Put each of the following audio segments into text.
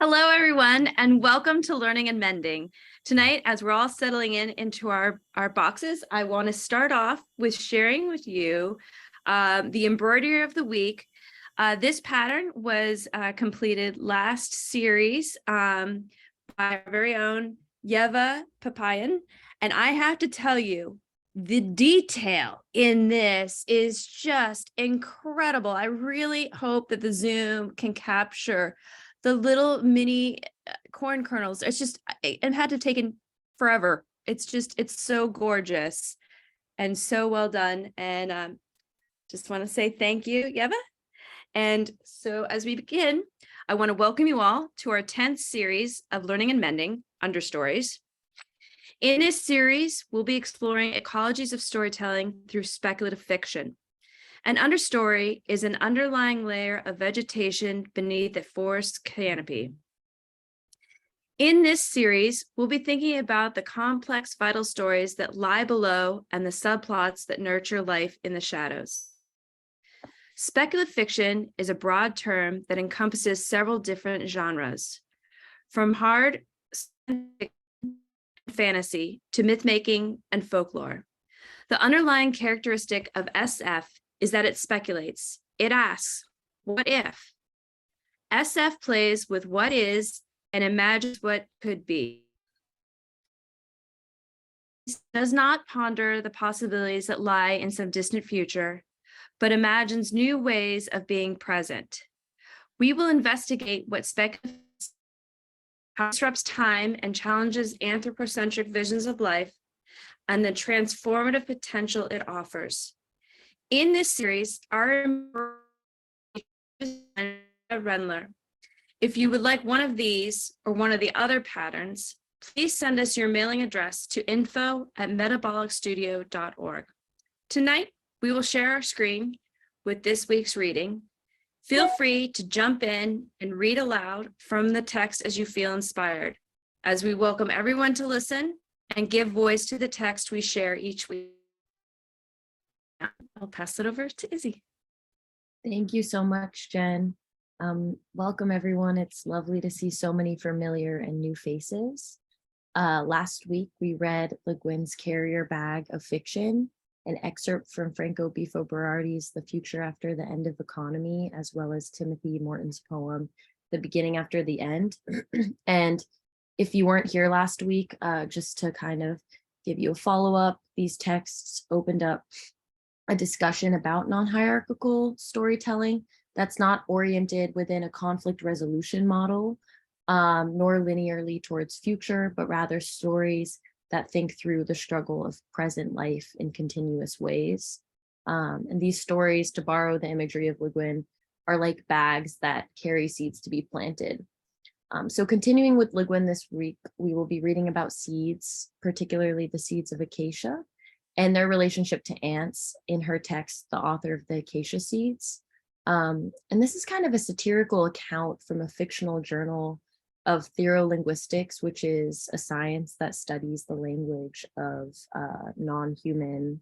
Hello, everyone, and welcome to Learning and Mending. Tonight, as we're all settling into our boxes, I want to start off with sharing with you the embroidery of the week. This pattern was completed last series by our very own Yeva Papayan, and I have to tell you, the detail in this is just incredible. I really hope that the Zoom can capture the little mini corn kernels. It had to take forever. It's so gorgeous and so well done. And just want to say thank you, Yeva. And so as we begin, I want to welcome you all to our 10th series of Learning and Mending, Understories. In this series, we'll be exploring ecologies of storytelling through speculative fiction. An understory is an underlying layer of vegetation beneath a forest canopy. In this series, we'll be thinking about the complex vital stories that lie below and the subplots that nurture life in the shadows. Speculative fiction is a broad term that encompasses several different genres, from hard fantasy to myth-making and folklore. The underlying characteristic of SF is that it speculates. It asks, what if? SF plays with what is and imagines what could be. It does not ponder the possibilities that lie in some distant future, but imagines new ways of being present. We will investigate what speculates, how it disrupts time and challenges anthropocentric visions of life, and the transformative potential it offers. In this series, our Rendler. If you would like one of these or one of the other patterns, please send us your mailing address to info@metabolicstudio.org. Tonight, we will share our screen with this week's reading. Feel free to jump in and read aloud from the text as you feel inspired, as we welcome everyone to listen and give voice to the text we share each week. I'll pass it over to Izzy. Thank you so much, Jen. Welcome, everyone. It's lovely to see so many familiar and new faces. Last week, we read Le Guin's Carrier Bag of Fiction, an excerpt from Franco Bifo Berardi's The Future After the End of Economy, as well as Timothy Morton's poem, The Beginning After the End. And if you weren't here last week, just to kind of give you a follow-up, these texts opened up a discussion about non-hierarchical storytelling that's not oriented within a conflict resolution model, nor linearly towards future, but rather stories that think through the struggle of present life in continuous ways. And these stories, to borrow the imagery of Le Guin, are like bags that carry seeds to be planted. So continuing with Le Guin this week, we will be reading about seeds, particularly the seeds of acacia, and their relationship to ants in her text, The Author of the Acacia Seeds. And this is kind of a satirical account from a fictional journal of theolinguistics, which is a science that studies the language of non-human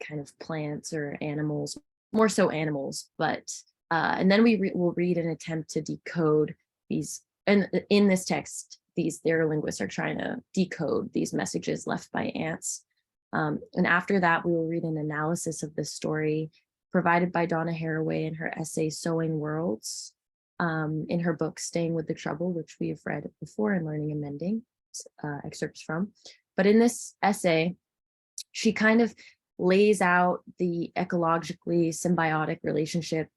kind of plants or animals, more so animals. But and then we will read an attempt to decode these, and in this text, these theolinguists are trying to decode these messages left by ants. And after that, we will read an analysis of this story provided by Donna Haraway in her essay, Sowing Worlds, in her book, Staying with the Trouble, which we have read before in Learning and Mending, excerpts from. But in this essay, she kind of lays out the ecologically symbiotic relationship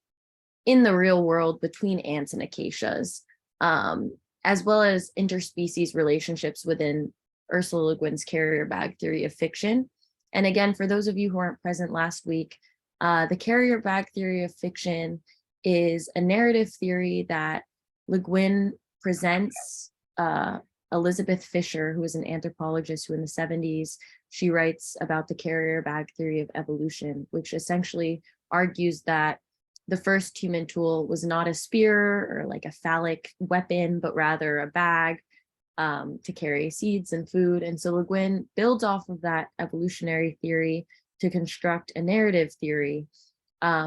in the real world between ants and acacias, as well as interspecies relationships within Ursula Le Guin's carrier bag theory of fiction. And again, for those of you who aren't present last week, the carrier bag theory of fiction is a narrative theory that Le Guin presents. Elizabeth Fisher, who is an anthropologist who in the 70s, she writes about the carrier bag theory of evolution, which essentially argues that the first human tool was not a spear or like a phallic weapon, but rather a bag to carry seeds and food. And so Le Guin builds off of that evolutionary theory to construct a narrative theory,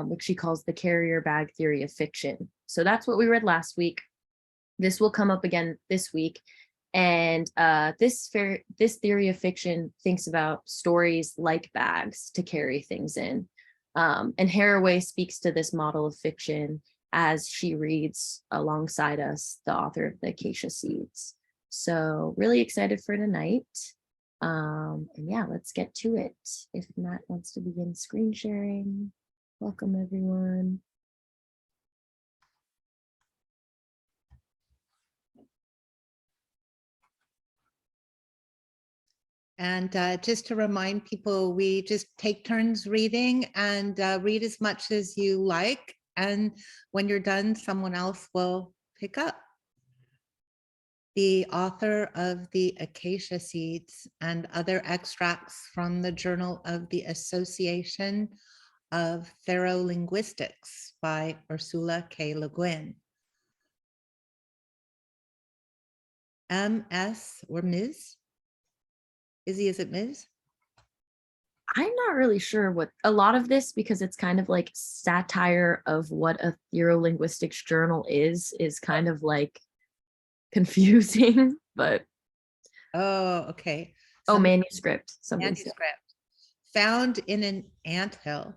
which she calls the carrier bag theory of fiction. So that's what we read last week. This will come up again this week. And this theory of fiction thinks about stories like bags to carry things in. And Haraway speaks to this model of fiction as she reads alongside us, the author of the Acacia Seeds. So really excited for tonight. And yeah, let's get to it. If Matt wants to begin screen sharing, welcome everyone. And just to remind people, we just take turns reading and read as much as you like. And when you're done, someone else will pick up. The author of the Acacia Seeds and other extracts from the Journal of the Association of Therolinguistics by Ursula K. Le Guin. M.S. or Ms.? Izzy, is it Ms.? I'm not really sure what a lot of this, because it's kind of like satire of what a therolinguistics journal is kind of like confusing, but Oh, okay. manuscript. Manuscript found in an anthill.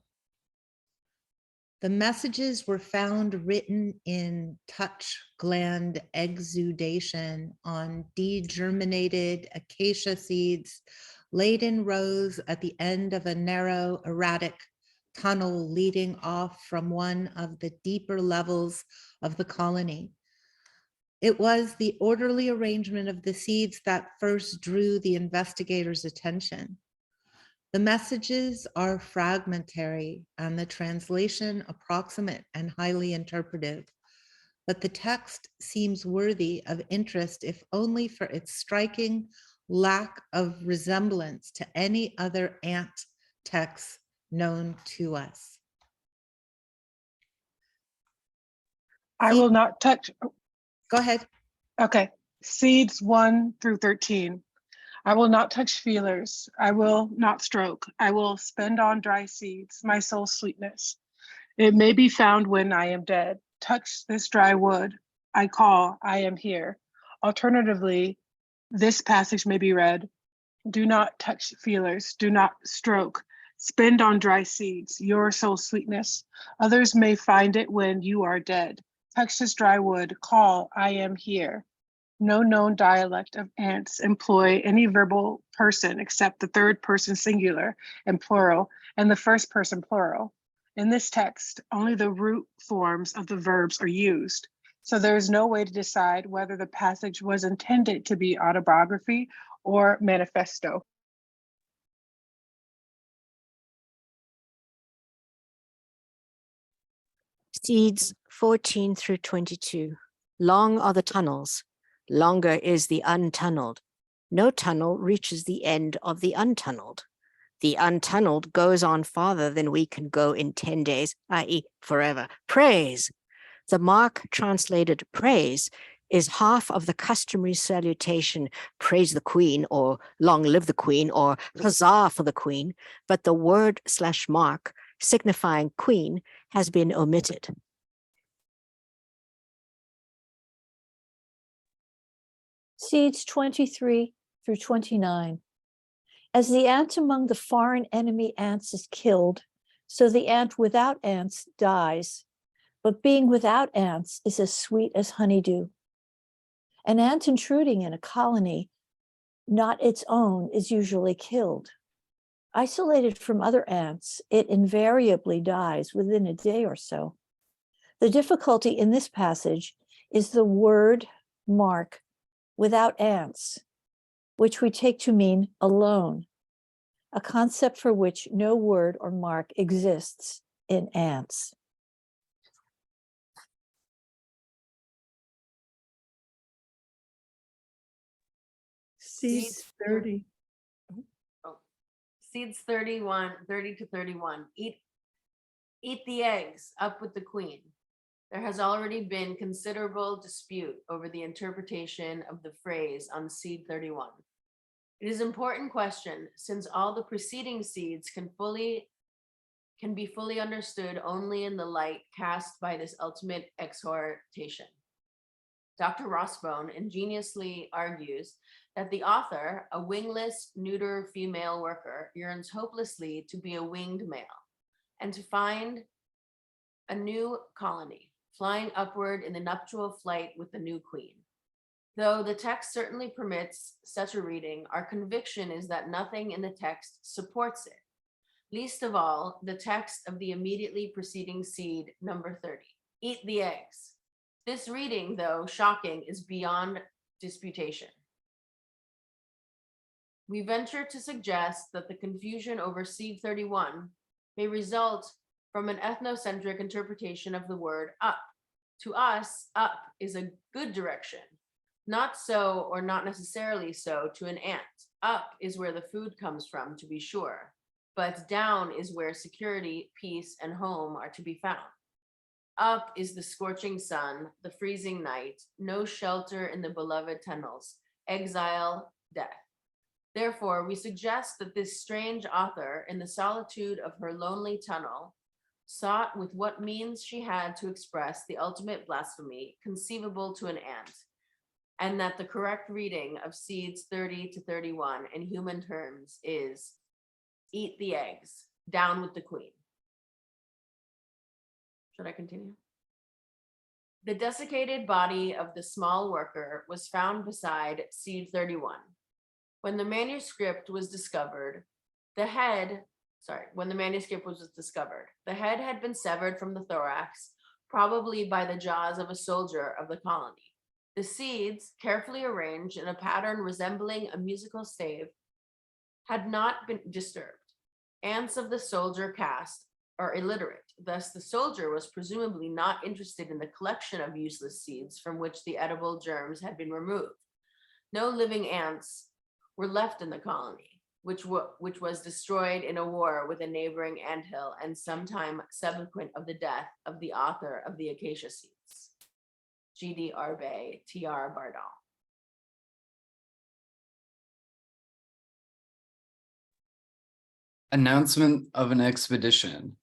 The messages were found written in touch gland exudation on degerminated acacia seeds laid in rows at the end of a narrow, erratic tunnel leading off from one of the deeper levels of the colony. It was the orderly arrangement of the seeds that first drew the investigators' attention. The messages are fragmentary and the translation approximate and highly interpretive, but the text seems worthy of interest if only for its striking lack of resemblance to any other ant text known to us. I will not touch. Go ahead. Okay. Seeds 1 through 13. I will not touch feelers. I will not stroke. I will spend on dry seeds, my soul's sweetness. It may be found when I am dead. Touch this dry wood. I call, I am here. Alternatively, this passage may be read. Do not touch feelers. Do not stroke. Spend on dry seeds, your soul's sweetness. Others may find it when you are dead. Touch this dry wood. Call, I am here. No known dialect of ants employ any verbal person except the third person singular and plural and the first person plural. In this text, only the root forms of the verbs are used. So there is no way to decide whether the passage was intended to be autobiography or manifesto. Seeds 14 through 22. Long are the tunnels. Longer is the untunneled. No tunnel reaches the end of the untunneled. The untunneled goes on farther than we can go in 10 days, i.e. forever. Praise. The mark translated praise is half of the customary salutation, praise the queen, or long live the queen, or huzzah for the queen, but the word / mark signifying queen has been omitted. Seeds 23 through 29. As the ant among the foreign enemy ants is killed, so the ant without ants dies, but being without ants is as sweet as honeydew. An ant intruding in a colony, not its own, is usually killed. Isolated from other ants, it invariably dies within a day or so. The difficulty in this passage is the word mark without ants, which we take to mean alone, a concept for which no word or mark exists in ants. Seeds 30. Seeds 30 to 31. Eat the eggs, up with the queen. There has already been considerable dispute over the interpretation of the phrase on seed 31. It is an important question, since all the preceding seeds can be fully understood only in the light cast by this ultimate exhortation. Dr. Rossbone ingeniously argues that the author, a wingless, neuter female worker, yearns hopelessly to be a winged male and to find a new colony, flying upward in the nuptial flight with the new queen. Though the text certainly permits such a reading, our conviction is that nothing in the text supports it. Least of all, the text of the immediately preceding seed, number 30. Eat the eggs. This reading, though shocking, is beyond disputation. We venture to suggest that the confusion over seed 31 may result from an ethnocentric interpretation of the word up. To us, up is a good direction. Not so, or not necessarily so, to an ant. Up is where the food comes from, to be sure, but down is where security, peace, and home are to be found. Up is the scorching sun, the freezing night, no shelter in the beloved tunnels, exile, death. Therefore, we suggest that this strange author, in the solitude of her lonely tunnel, sought with what means she had to express the ultimate blasphemy conceivable to an ant, and that the correct reading of seeds 30 to 31 in human terms is eat the eggs, down with the queen. Should I continue? The desiccated body of the small worker was found beside seed 31. When the manuscript was discovered, the head had been severed from the thorax, probably by the jaws of a soldier of the colony. The seeds, carefully arranged in a pattern resembling a musical stave, had not been disturbed. Ants of the soldier caste are illiterate. Thus, the soldier was presumably not interested in the collection of useless seeds from which the edible germs had been removed. No living ants were left in the colony, which was destroyed in a war with a neighboring anthill and sometime subsequent of the death of the author of the acacia seeds. G.D. Arbe, T.R. Bardal. Announcement of an expedition.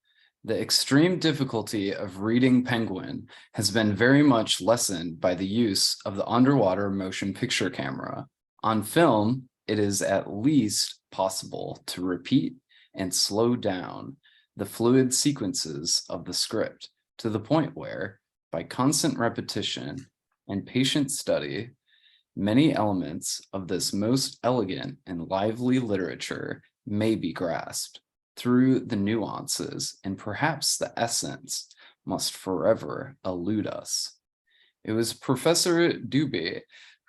The extreme difficulty of reading Penguin has been very much lessened by the use of the underwater motion picture camera. On film, it is at least possible to repeat and slow down the fluid sequences of the script to the point where, by constant repetition and patient study, many elements of this most elegant and lively literature may be grasped. Through the nuances, and perhaps the essence must forever elude us. It was Professor Dubé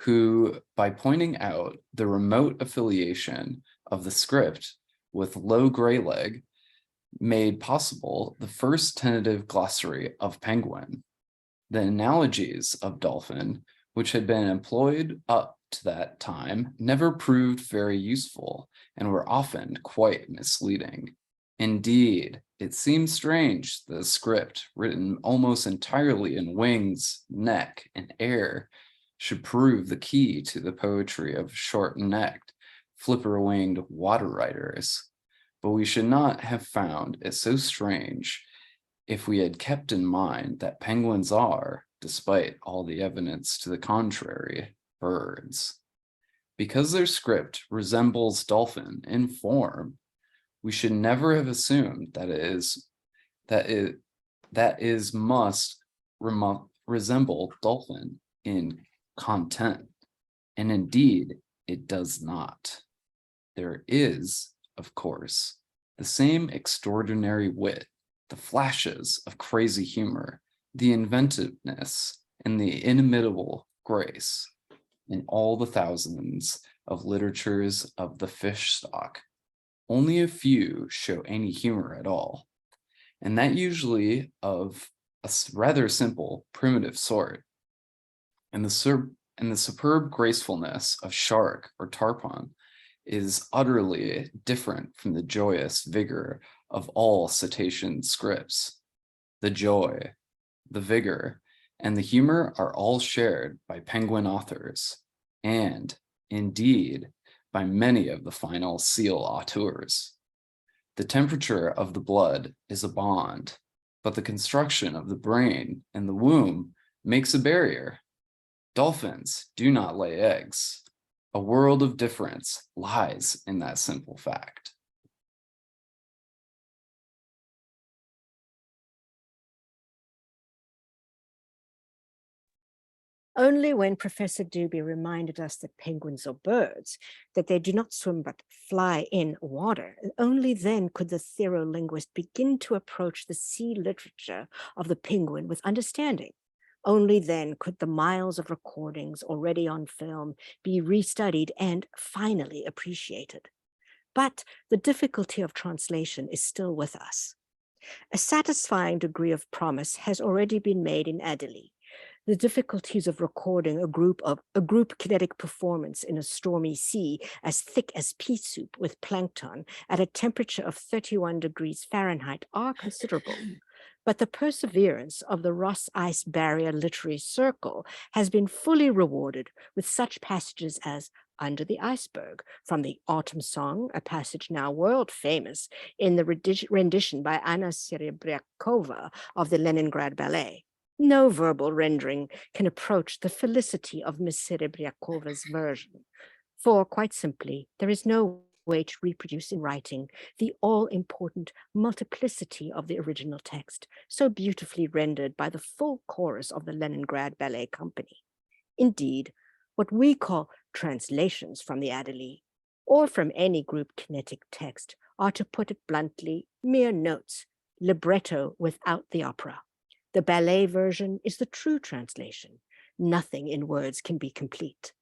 who, by pointing out the remote affiliation of the script with Low Greyleg, made possible the first tentative glossary of Penguin. The analogies of dolphin, which had been employed up to that time, never proved very useful and were often quite misleading. Indeed, it seems strange that a script written almost entirely in wings, neck, and air should prove the key to the poetry of short-necked, flipper-winged water riders. But we should not have found it so strange if we had kept in mind that penguins are, despite all the evidence to the contrary, birds. Because their script resembles dolphin in form, we should never have assumed that it must resemble dolphin in content, and indeed it does not. There is, of course, the same extraordinary wit, the flashes of crazy humor, the inventiveness, and the inimitable grace in all the thousands of literatures of the fish stock. Only a few show any humor at all, and that usually of a rather simple, primitive sort. And the superb gracefulness of shark or tarpon is utterly different from the joyous vigor of all cetacean scripts. The joy, the vigor, and the humor are all shared by penguin authors, and indeed by many of the final seal auteurs. The temperature of the blood is a bond, but the construction of the brain and the womb makes a barrier. Dolphins do not lay eggs. A world of difference lies in that simple fact. Only when Professor Dubie reminded us that penguins are birds, that they do not swim but fly in water, only then could the therolinguist begin to approach the sea literature of the penguin with understanding. Only then could the miles of recordings already on film be restudied and finally appreciated. But the difficulty of translation is still with us. A satisfying degree of promise has already been made in Adelie. The difficulties of recording a group kinetic performance in a stormy sea as thick as pea soup with plankton at a temperature of 31 degrees Fahrenheit are considerable. But the perseverance of the Ross Ice Barrier Literary Circle has been fully rewarded with such passages as Under the Iceberg, from the Autumn Song, a passage now world famous in the rendition by Anna Serebriakova of the Leningrad Ballet. No verbal rendering can approach the felicity of Miss Serebriakova's version, for quite simply, there is no way to reproduce in writing the all-important multiplicity of the original text, so beautifully rendered by the full chorus of the Leningrad Ballet Company. Indeed, what we call translations from the Adelie, or from any group kinetic text, are, to put it bluntly, mere notes, libretto without the opera. The ballet version is the true translation. Nothing in words can be complete.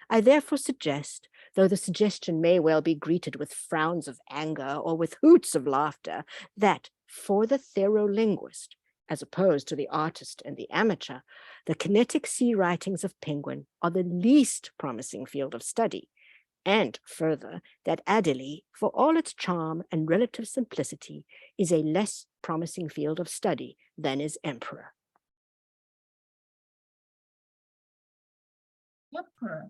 I therefore suggest, though the suggestion may well be greeted with frowns of anger or with hoots of laughter, that for the therolinguist, as opposed to the artist and the amateur, the kinetic sea writings of Penguin are the least promising field of study. And further, that Adelie, for all its charm and relative simplicity, is a less promising field of study than is Emperor. Emperor.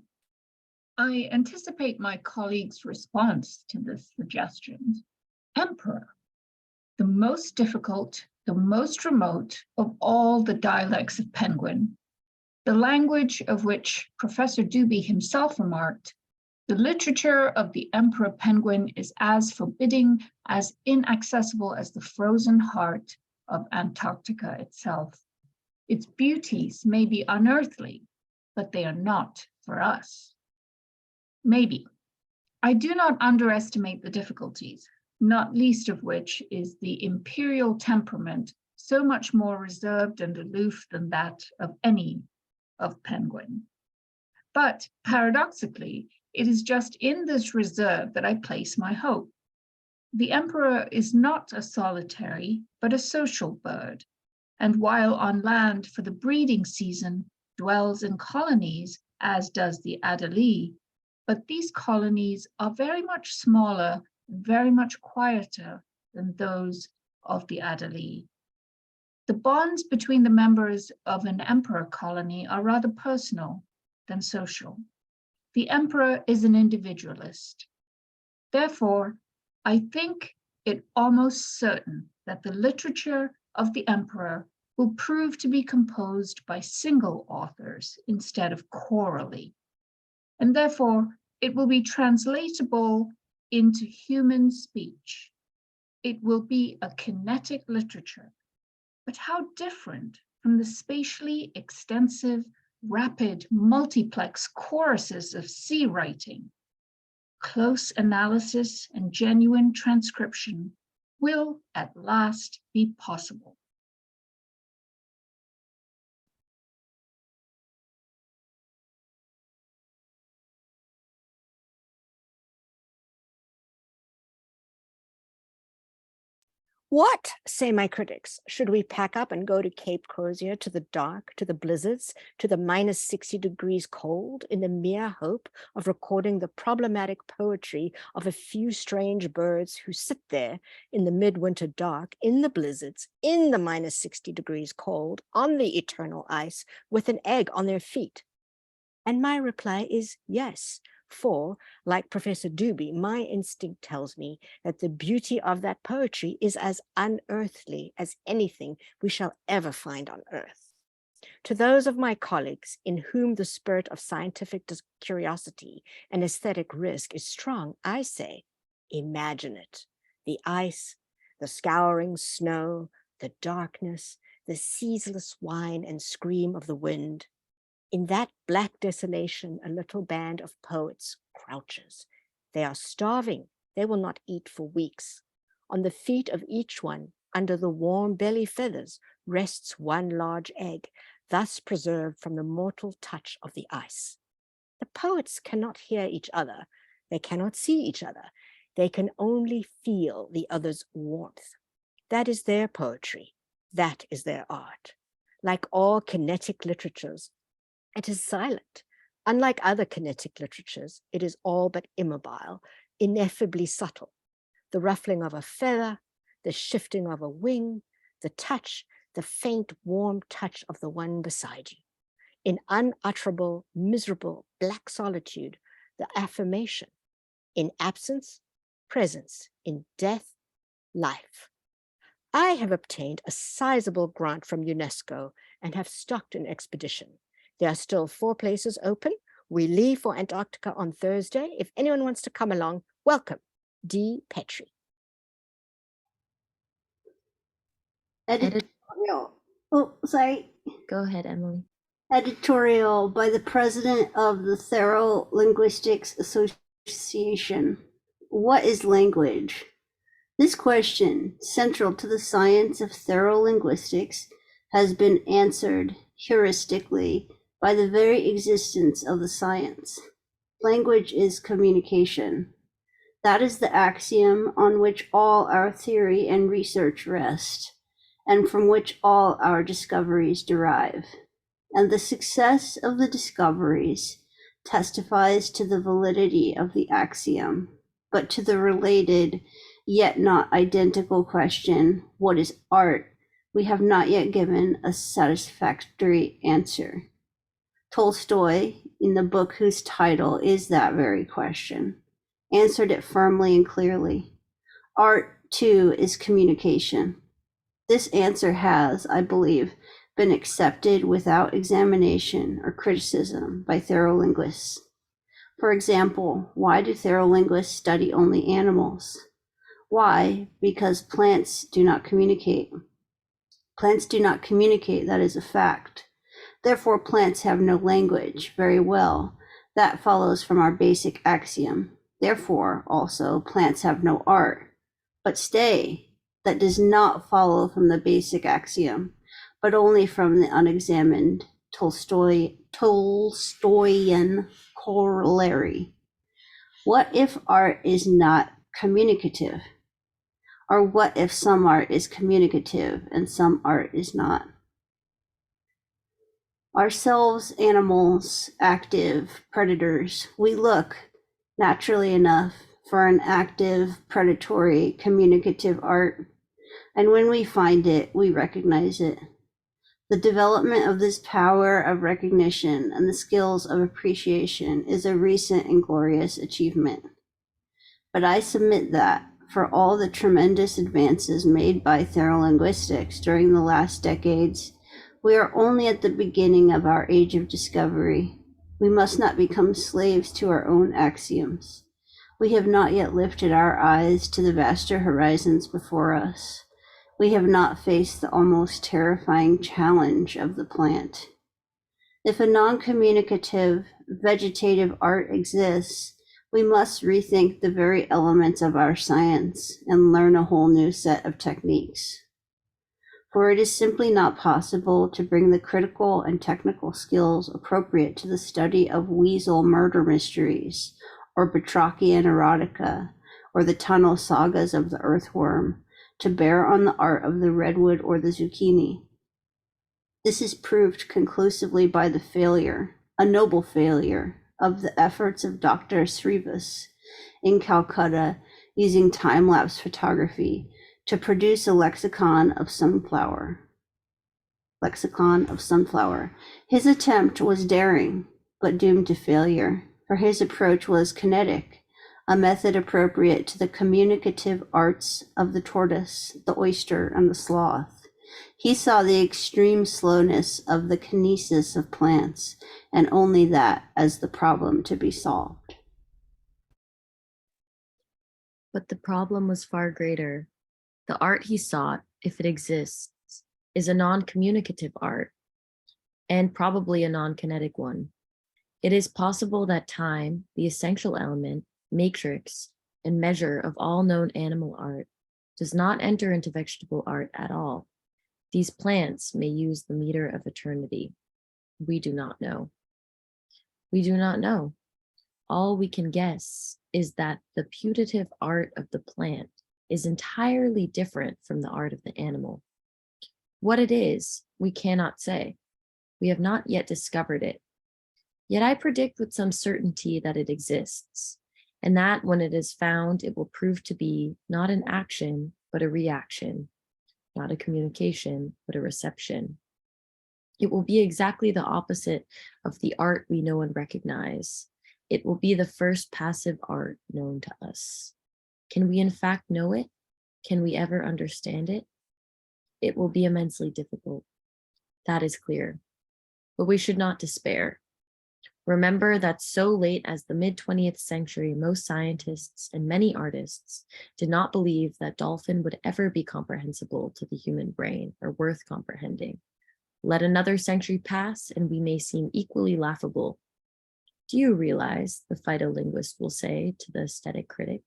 I anticipate my colleagues' response to this suggestion. Emperor, the most difficult, the most remote of all the dialects of Penguin, the language of which Professor Dubie himself remarked, the literature of the Emperor Penguin is as forbidding, as inaccessible as the frozen heart of Antarctica itself. Its beauties may be unearthly, but they are not for us. Maybe. I do not underestimate the difficulties, not least of which is the imperial temperament, so much more reserved and aloof than that of any of Penguin. But paradoxically, it is just in this reserve that I place my hope. The Emperor is not a solitary, but a social bird, and while on land for the breeding season, dwells in colonies, as does the Adelie, but these colonies are very much smaller and very much quieter than those of the Adelie. The bonds between the members of an emperor colony are rather personal than social. The emperor is an individualist. Therefore, I think it almost certain that the literature of the emperor will prove to be composed by single authors instead of chorally, and therefore it will be translatable into human speech. It will be a kinetic literature, but how different from the spatially extensive, rapid, multiplex choruses of sea writing. Close analysis and genuine transcription will at last be possible. What, say my critics, should we pack up and go to Cape Crozier, to the dark, to the blizzards, to the minus 60 degrees cold, in the mere hope of recording the problematic poetry of a few strange birds who sit there in the midwinter dark, in the blizzards, in the minus 60 degrees cold, on the eternal ice, with an egg on their feet? And my reply is yes. For, like Professor Dubie, my instinct tells me that the beauty of that poetry is as unearthly as anything we shall ever find on earth. To those of my colleagues in whom the spirit of scientific curiosity and aesthetic risk is strong, I say, imagine it. The ice, the scouring snow, the darkness, the ceaseless whine and scream of the wind. In that black desolation, a little band of poets crouches. They are starving. They will not eat for weeks. On the feet of each one, under the warm belly feathers, rests one large egg, thus preserved from the mortal touch of the ice. The poets cannot hear each other. They cannot see each other. They can only feel the other's warmth. That is their poetry. That is their art. Like all kinetic literatures, it is silent. Unlike other kinetic literatures, it is all but immobile, ineffably subtle. The ruffling of a feather, the shifting of a wing, the touch, the faint, warm touch of the one beside you. In unutterable, miserable, black solitude, the affirmation. In absence, presence. In death, life. I have obtained a sizable grant from UNESCO and have stocked an expedition. There are still 4 places open. We leave for Antarctica on Thursday. If anyone wants to come along, welcome. D. Petrie. Editorial. Oh, sorry. Go ahead, Emily. Editorial by the president of the Therolinguistics Association. What is language? This question, central to the science of therolinguistics, has been answered heuristically by the very existence of the science. Language is communication. That is the axiom on which all our theory and research rest, and from which all our discoveries derive. And the success of the discoveries testifies to the validity of the axiom, but to the related, yet not identical question, what is art, we have not yet given a satisfactory answer. Tolstoy, in the book whose title is that very question, answered it firmly and clearly. Art, too, is communication. This answer has, I believe, been accepted without examination or criticism by therolinguists. For example, why do therolinguists study only animals? Why? Because plants do not communicate. Plants do not communicate, that is a fact. Therefore, plants have no language. Very well. That follows from our basic axiom. Therefore, also, plants have no art. But stay, that does not follow from the basic axiom, but only from the unexamined Tolstoyan corollary. What if art is not communicative? Or what if some art is communicative and some art is not? Ourselves, animals, active, predators, we look, naturally enough, for an active, predatory, communicative art. And when we find it, we recognize it. The development of this power of recognition and the skills of appreciation is a recent and glorious achievement. But I submit that, for all the tremendous advances made by therolinguistics during the last decades, we are only at the beginning of our age of discovery. We must not become slaves to our own axioms. We have not yet lifted our eyes to the vaster horizons before us. We have not faced the almost terrifying challenge of the plant. If a non-communicative vegetative art exists, we must rethink the very elements of our science and learn a whole new set of techniques. For it is simply not possible to bring the critical and technical skills appropriate to the study of weasel murder mysteries, or Batrachian erotica, or the tunnel sagas of the earthworm, to bear on the art of the redwood or the zucchini. This is proved conclusively by the failure, a noble failure, of the efforts of Dr. Srivas in Calcutta using time-lapse photography to produce a lexicon of sunflower. His attempt was daring, but doomed to failure, for his approach was kinetic, a method appropriate to the communicative arts of the tortoise, the oyster, and the sloth. He saw the extreme slowness of the kinesis of plants, and only that as the problem to be solved. But the problem was far greater. The art he sought, if it exists, is a non-communicative art, and probably a non-kinetic one. It is possible that time, the essential element, matrix, and measure of all known animal art, does not enter into vegetable art at all. These plants may use the meter of eternity. We do not know. We do not know. All we can guess is that the putative art of the plant is entirely different from the art of the animal. What it is, we cannot say. We have not yet discovered it. Yet I predict with some certainty that it exists, and that when it is found, it will prove to be not an action, but a reaction, not a communication, but a reception. It will be exactly the opposite of the art we know and recognize. It will be the first passive art known to us. Can we in fact know it? Can we ever understand it? It will be immensely difficult. That is clear. But we should not despair. Remember that so late as the mid-20th century, most scientists and many artists did not believe that dolphin would ever be comprehensible to the human brain or worth comprehending. Let another century pass and we may seem equally laughable. Do you realize, the phytolinguist will say to the aesthetic critic,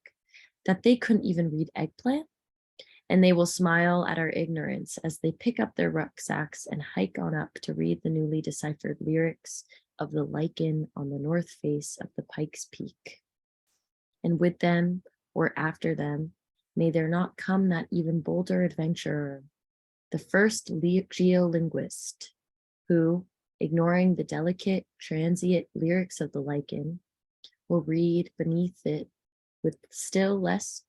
that they couldn't even read eggplant? And they will smile at our ignorance as they pick up their rucksacks and hike on up to read the newly deciphered lyrics of the lichen on the north face of the Pike's Peak. And with them, or after them, may there not come that even bolder adventurer, the first geolinguist, who, ignoring the delicate, transient lyrics of the lichen, will read beneath it the still less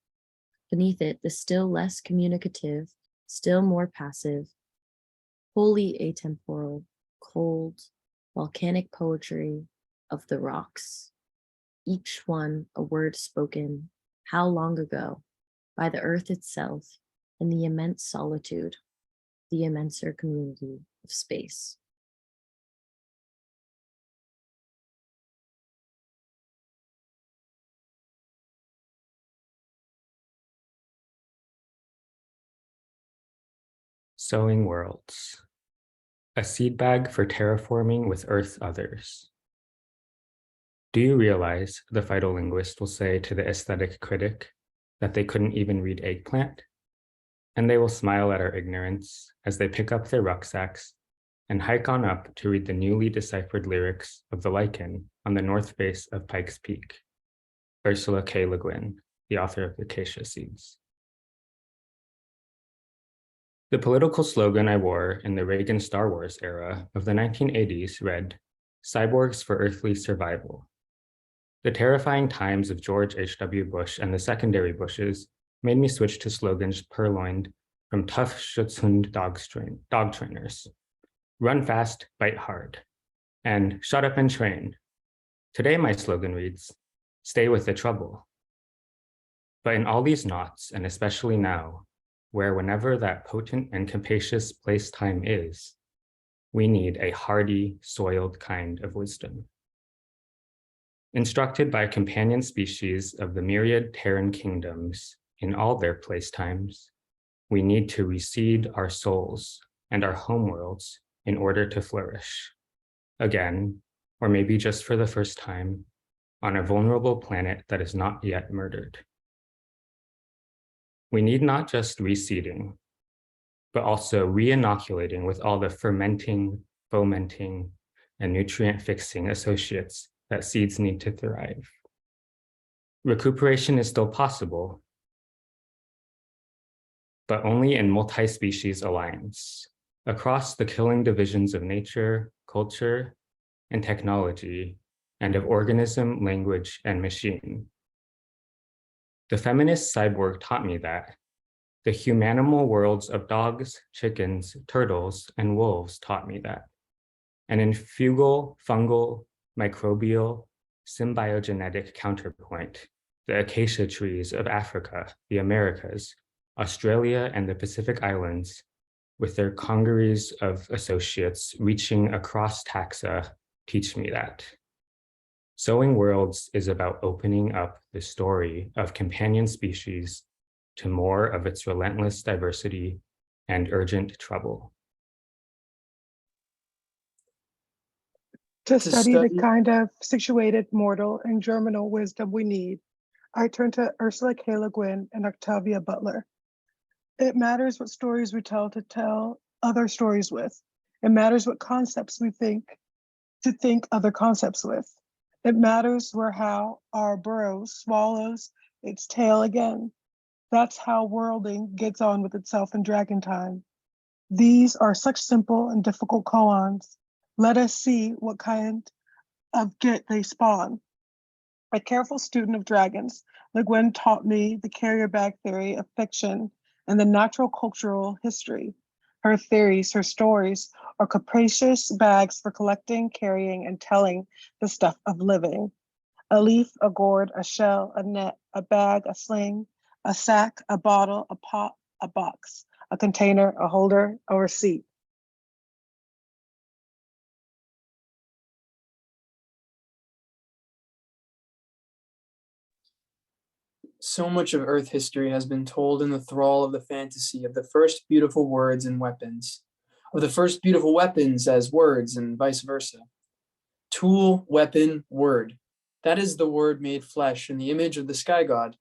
communicative, still more passive, wholly atemporal, cold, volcanic poetry of the rocks, each one a word spoken, how long ago, by the earth itself, in the immense solitude, the immenser community of space. Sowing Worlds, a seed bag for terraforming with Earth's others. Do you realize, the phytolinguist will say to the aesthetic critic, that they couldn't even read eggplant? And they will smile at our ignorance as they pick up their rucksacks and hike on up to read the newly deciphered lyrics of the lichen on the north face of Pike's Peak. Ursula K. Le Guin, the author of the Acacia Seeds. The political slogan I wore in the Reagan Star Wars era of the 1980s read, "Cyborgs for Earthly Survival." The terrifying times of George H.W. Bush and the secondary Bushes made me switch to slogans purloined from tough Schutzhund dog trainers. Run fast, bite hard, and shut up and train. Today my slogan reads, stay with the trouble. But in all these knots, and especially now, where whenever that potent and capacious place-time is, we need a hardy, soiled kind of wisdom. Instructed by companion species of the myriad Terran kingdoms in all their place-times, we need to reseed our souls and our homeworlds in order to flourish. Again, or maybe just for the first time, on a vulnerable planet that is not yet murdered. We need not just reseeding, but also re-inoculating with all the fermenting, fomenting, and nutrient-fixing associates that seeds need to thrive. Recuperation is still possible, but only in multi-species alliance, across the killing divisions of nature, culture, and technology, and of organism, language, and machine. The feminist cyborg taught me that. The humanimal worlds of dogs, chickens, turtles, and wolves taught me that. And in fugal, fungal, microbial, symbiogenetic counterpoint, the acacia trees of Africa, the Americas, Australia, and the Pacific Islands with their congeries of associates reaching across taxa, teach me that. Sowing Worlds is about opening up the story of companion species to more of its relentless diversity and urgent trouble. To study the kind of situated mortal and germinal wisdom we need, I turn to Ursula K. Le Guin and Octavia Butler. It matters what stories we tell to tell other stories with. It matters what concepts we think to think other concepts with. It matters where how our burrow swallows its tail again. That's how worlding gets on with itself in dragon time. These are such simple and difficult koans. Let us see what kind of get they spawn. A careful student of dragons, Le Guin taught me the carrier bag theory of fiction and the natural cultural history. Her theories, her stories, are capacious bags for collecting, carrying, and telling the stuff of living. A leaf, a gourd, a shell, a net, a bag, a sling, a sack, a bottle, a pot, a box, a container, a holder, a receipt. So much of Earth history has been told in the thrall of the fantasy of the first beautiful words and weapons, of the first beautiful weapons as words and vice versa. Tool, weapon, word. That is the word made flesh in the image of the sky god.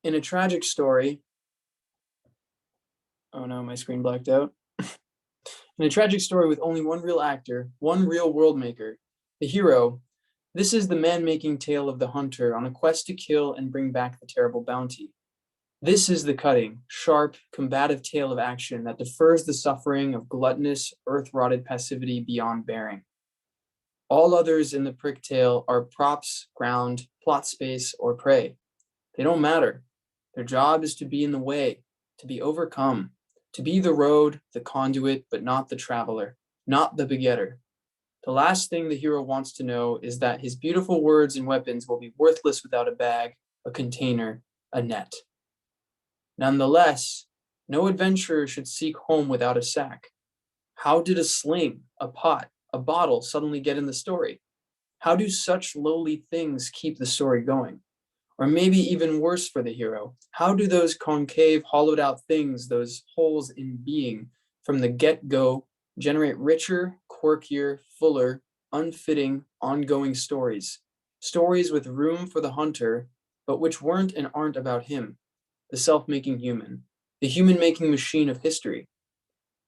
In a tragic story, oh no, my screen blacked out. In a tragic story with only one real actor, one real world maker, the hero, this is the man-making tale of the hunter on a quest to kill and bring back the terrible bounty. This is the cutting, sharp, combative tale of action that defers the suffering of gluttonous, earth-rotted passivity beyond bearing. All others in the prick tale are props, ground, plot space, or prey. They don't matter. Their job is to be in the way, to be overcome, to be the road, the conduit, but not the traveler, not the begetter. The last thing the hero wants to know is that his beautiful words and weapons will be worthless without a bag, a container, a net. Nonetheless, no adventurer should seek home without a sack. How did a sling, a pot, a bottle suddenly get in the story? How do such lowly things keep the story going? Or maybe even worse for the hero, how do those concave, hollowed out things, those holes in being, from the get-go, generate richer, quirkier, fuller, unfitting, ongoing stories? Stories with room for the hunter, but which weren't and aren't about him, the self-making human, the human-making machine of history.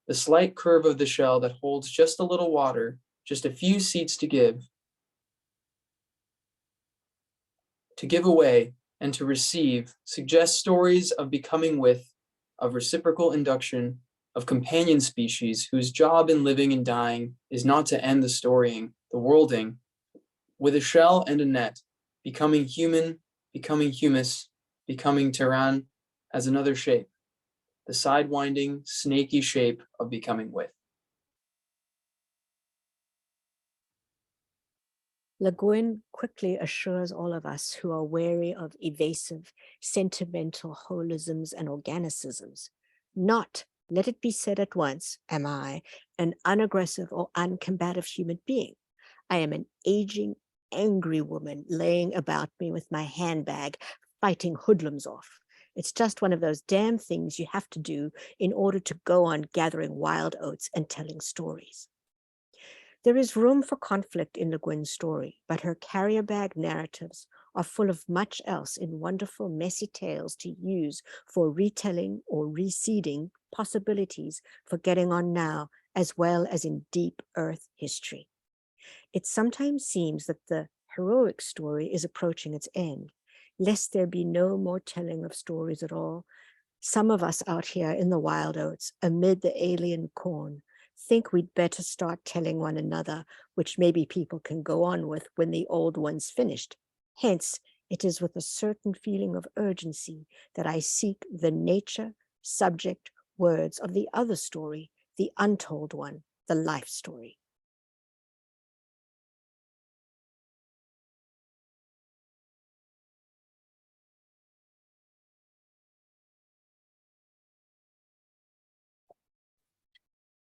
The slight curve of the shell that holds just a little water, just a few seeds to give away, and to receive, suggests stories of becoming with, of reciprocal induction, of companion species whose job in living and dying is not to end the storying, the worlding, with a shell and a net, becoming human, becoming humus, becoming Tehran as another shape, the sidewinding, snaky shape of becoming with. Le Guin quickly assures all of us who are wary of evasive, sentimental holisms and organicisms, not, let it be said at once, am I an unaggressive or uncombative human being. I am an aging, angry woman laying about me with my handbag, fighting hoodlums off. It's just one of those damn things you have to do in order to go on gathering wild oats and telling stories. There is room for conflict in Le Guin's story, but her carrier bag narratives are full of much else in wonderful, messy tales to use for retelling or reseeding possibilities for getting on now, as well as in deep earth history. It sometimes seems that the heroic story is approaching its end, lest there be no more telling of stories at all. Some of us out here in the wild oats, amid the alien corn, think we'd better start telling one another, which maybe people can go on with when the old one's finished. Hence, it is with a certain feeling of urgency that I seek the nature, subject, words of the other story, the untold one, the life story.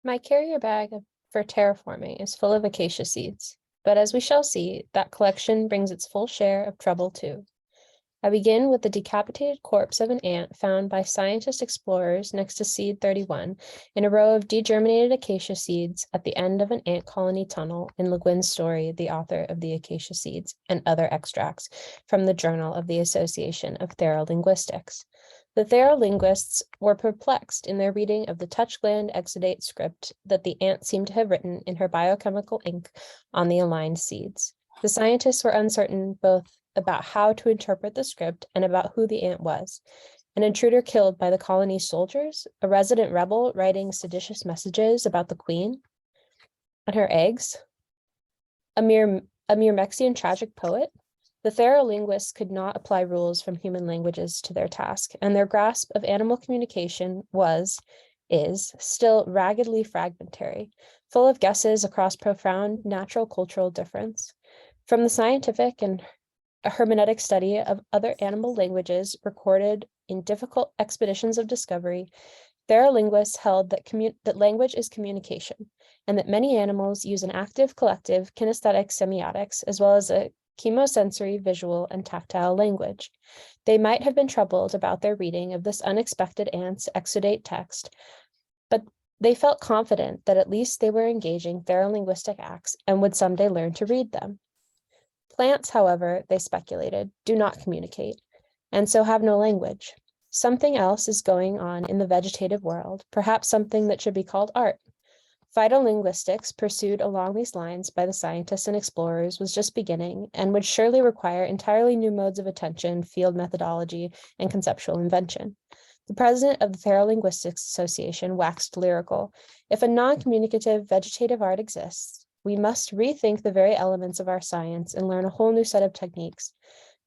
My carrier bag for terraforming is full of acacia seeds, but as we shall see, that collection brings its full share of trouble too. I begin with the decapitated corpse of an ant found by scientist explorers next to seed 31 in a row of degerminated acacia seeds at the end of an ant colony tunnel in Le Guin's story, The Author of the Acacia Seeds, and other extracts from the Journal of the Association of Therolinguistics. The therolinguists were perplexed in their reading of the touch gland exudate script that the ant seemed to have written in her biochemical ink on the aligned seeds. The scientists were uncertain both about how to interpret the script and about who the ant was. An intruder killed by the colony's soldiers, a resident rebel writing seditious messages about the queen and her eggs, a Myrmexian tragic poet. The therolinguists could not apply rules from human languages to their task, and their grasp of animal communication is still raggedly fragmentary, full of guesses across profound natural cultural difference. From the scientific and a hermeneutic study of other animal languages recorded in difficult expeditions of discovery, therolinguists held that language is communication, and that many animals use an active, collective, kinesthetic semiotics, as well as a chemosensory, visual, and tactile language. They might have been troubled about their reading of this unexpected ant's exudate text, but they felt confident that at least they were engaging therolinguistic acts and would someday learn to read them. Plants, however, they speculated, do not communicate, and so have no language. Something else is going on in the vegetative world, perhaps something that should be called art. Phytolinguistics, pursued along these lines by the scientists and explorers, was just beginning and would surely require entirely new modes of attention, field methodology, and conceptual invention. The president of the Therolinguistics Association waxed lyrical. If a non-communicative vegetative art exists, we must rethink the very elements of our science and learn a whole new set of techniques.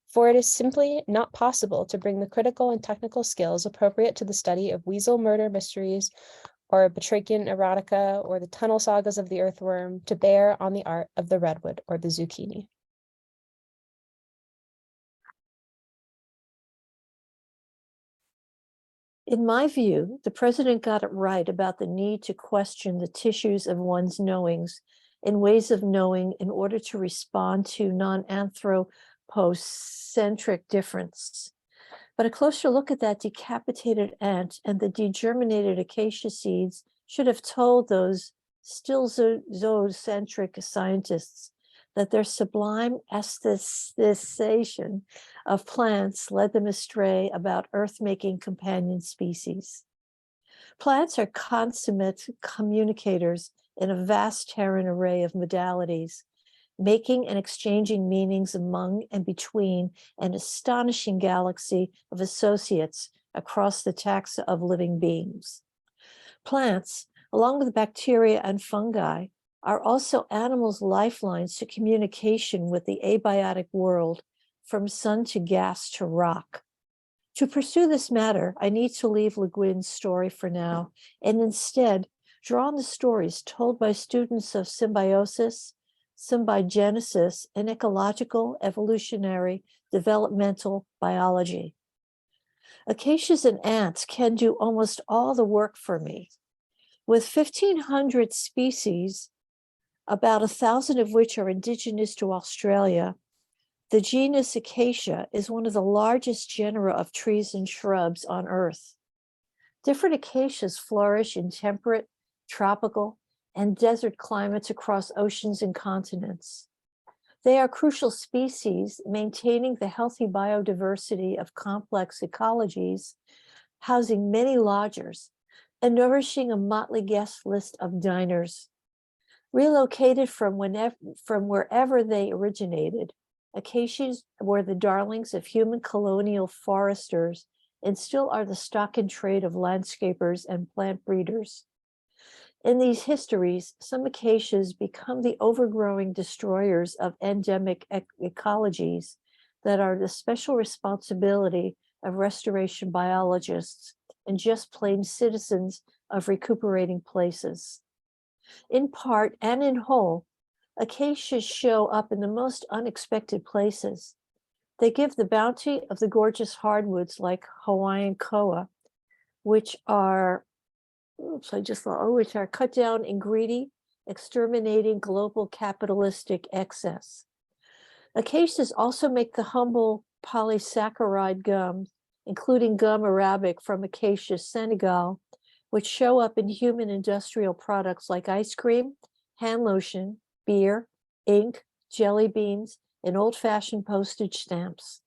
For it is simply not possible to bring the critical and technical skills appropriate to the study of weasel murder mysteries or batrachian erotica or the tunnel sagas of the earthworm to bear on the art of the redwood or the zucchini. In my view, the president got it right about the need to question the tissues of one's knowings and ways of knowing in order to respond to non-anthropocentric difference. But a closer look at that decapitated ant and the degerminated acacia seeds should have told those still zoocentric scientists that their sublime aestheticization of plants led them astray about earth-making companion species. Plants are consummate communicators in a vast terran array of modalities, making and exchanging meanings among and between an astonishing galaxy of associates across the taxa of living beings. Plants, along with bacteria and fungi, are also animals' lifelines to communication with the abiotic world, from sun to gas to rock. To pursue this matter, I need to leave Le Guin's story for now, and instead draw on the stories told by students of symbiosis, symbiogenesis, and ecological, evolutionary, developmental biology. Acacias and ants can do almost all the work for me. With 1,500 species, about 1,000 of which are indigenous to Australia, the genus Acacia is one of the largest genera of trees and shrubs on Earth. Different acacias flourish in temperate, tropical, and desert climates across oceans and continents. They are crucial species, maintaining the healthy biodiversity of complex ecologies, housing many lodgers, and nourishing a motley guest list of diners. Relocated from wherever they originated, acacias were the darlings of human colonial foresters and still are the stock in trade of landscapers and plant breeders. In these histories, some acacias become the overgrowing destroyers of endemic ecologies that are the special responsibility of restoration biologists and just plain citizens of recuperating places. In part and in whole, acacias show up in the most unexpected places. They give the bounty of the gorgeous hardwoods like Hawaiian koa, which are oops, I just thought, which are cut down and greedy, exterminating global capitalistic excess. Acacias also make the humble polysaccharide gums, including gum arabic from Acacia, Senegal, which show up in human industrial products like ice cream, hand lotion, beer, ink, jelly beans, and old-fashioned postage stamps.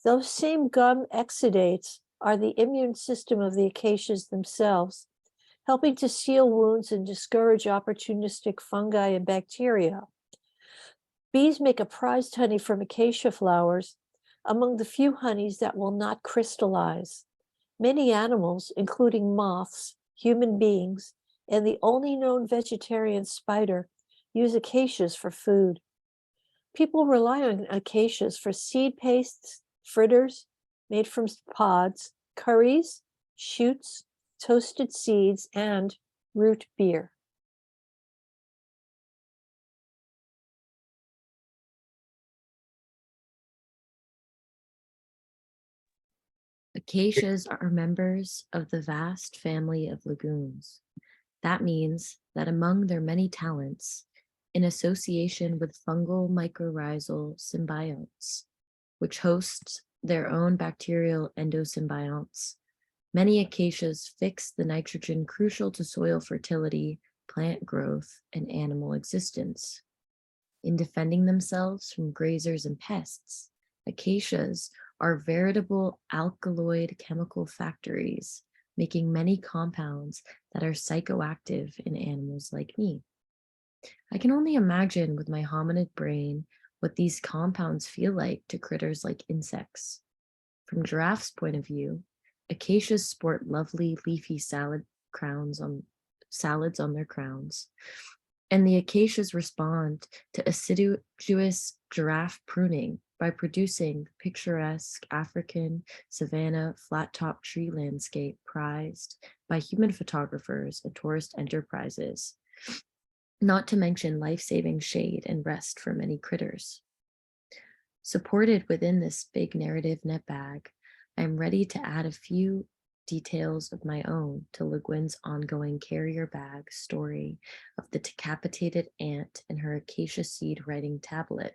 Those same gum exudates are the immune system of the acacias themselves, helping to seal wounds and discourage opportunistic fungi and bacteria. Bees make a prized honey from acacia flowers, among the few honeys that will not crystallize. Many animals, including moths, human beings, and the only known vegetarian spider, use acacias for food. People rely on acacias for seed pastes, fritters made from pods, curries, shoots, toasted seeds, and root beer. Acacias are members of the vast family of legumes. That means that among their many talents, in association with fungal mycorrhizal symbionts, which hosts their own bacterial endosymbionts, many acacias fix the nitrogen crucial to soil fertility, plant growth, and animal existence. In defending themselves from grazers and pests, acacias are veritable alkaloid chemical factories, making many compounds that are psychoactive in animals like me. I can only imagine with my hominid brain what these compounds feel like to critters like insects. From giraffes' point of view, acacias sport lovely leafy salads on their crowns, and the acacias respond to assiduous giraffe pruning by producing the picturesque African savanna flat-top tree landscape prized by human photographers and tourist enterprises, not to mention life-saving shade and rest for many critters. Supported within this big narrative net bag, I'm ready to add a few details of my own to Le Guin's ongoing carrier bag story of the decapitated ant and her acacia seed writing tablet.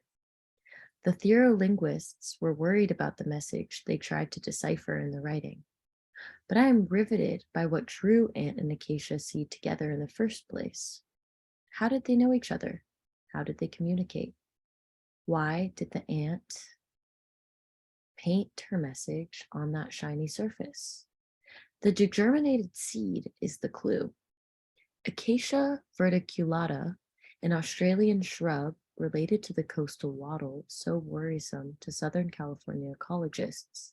The theolinguists were worried about the message they tried to decipher in the writing, but I am riveted by what drew ant and acacia seed together in the first place. How did they know each other? How did they communicate? Why did the ant paint her message on that shiny surface? The degerminated seed is the clue. Acacia verticulata, an Australian shrub related to the coastal wattle, so worrisome to Southern California ecologists,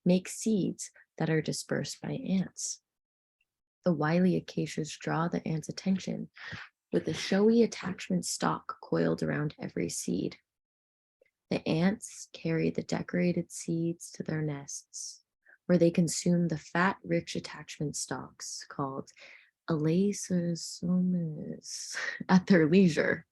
makes seeds that are dispersed by ants. The wily acacias draw the ant's attention with a showy attachment stalk coiled around every seed. The ants carry the decorated seeds to their nests, where they consume the fat, rich attachment stalks called lysosomes at their leisure.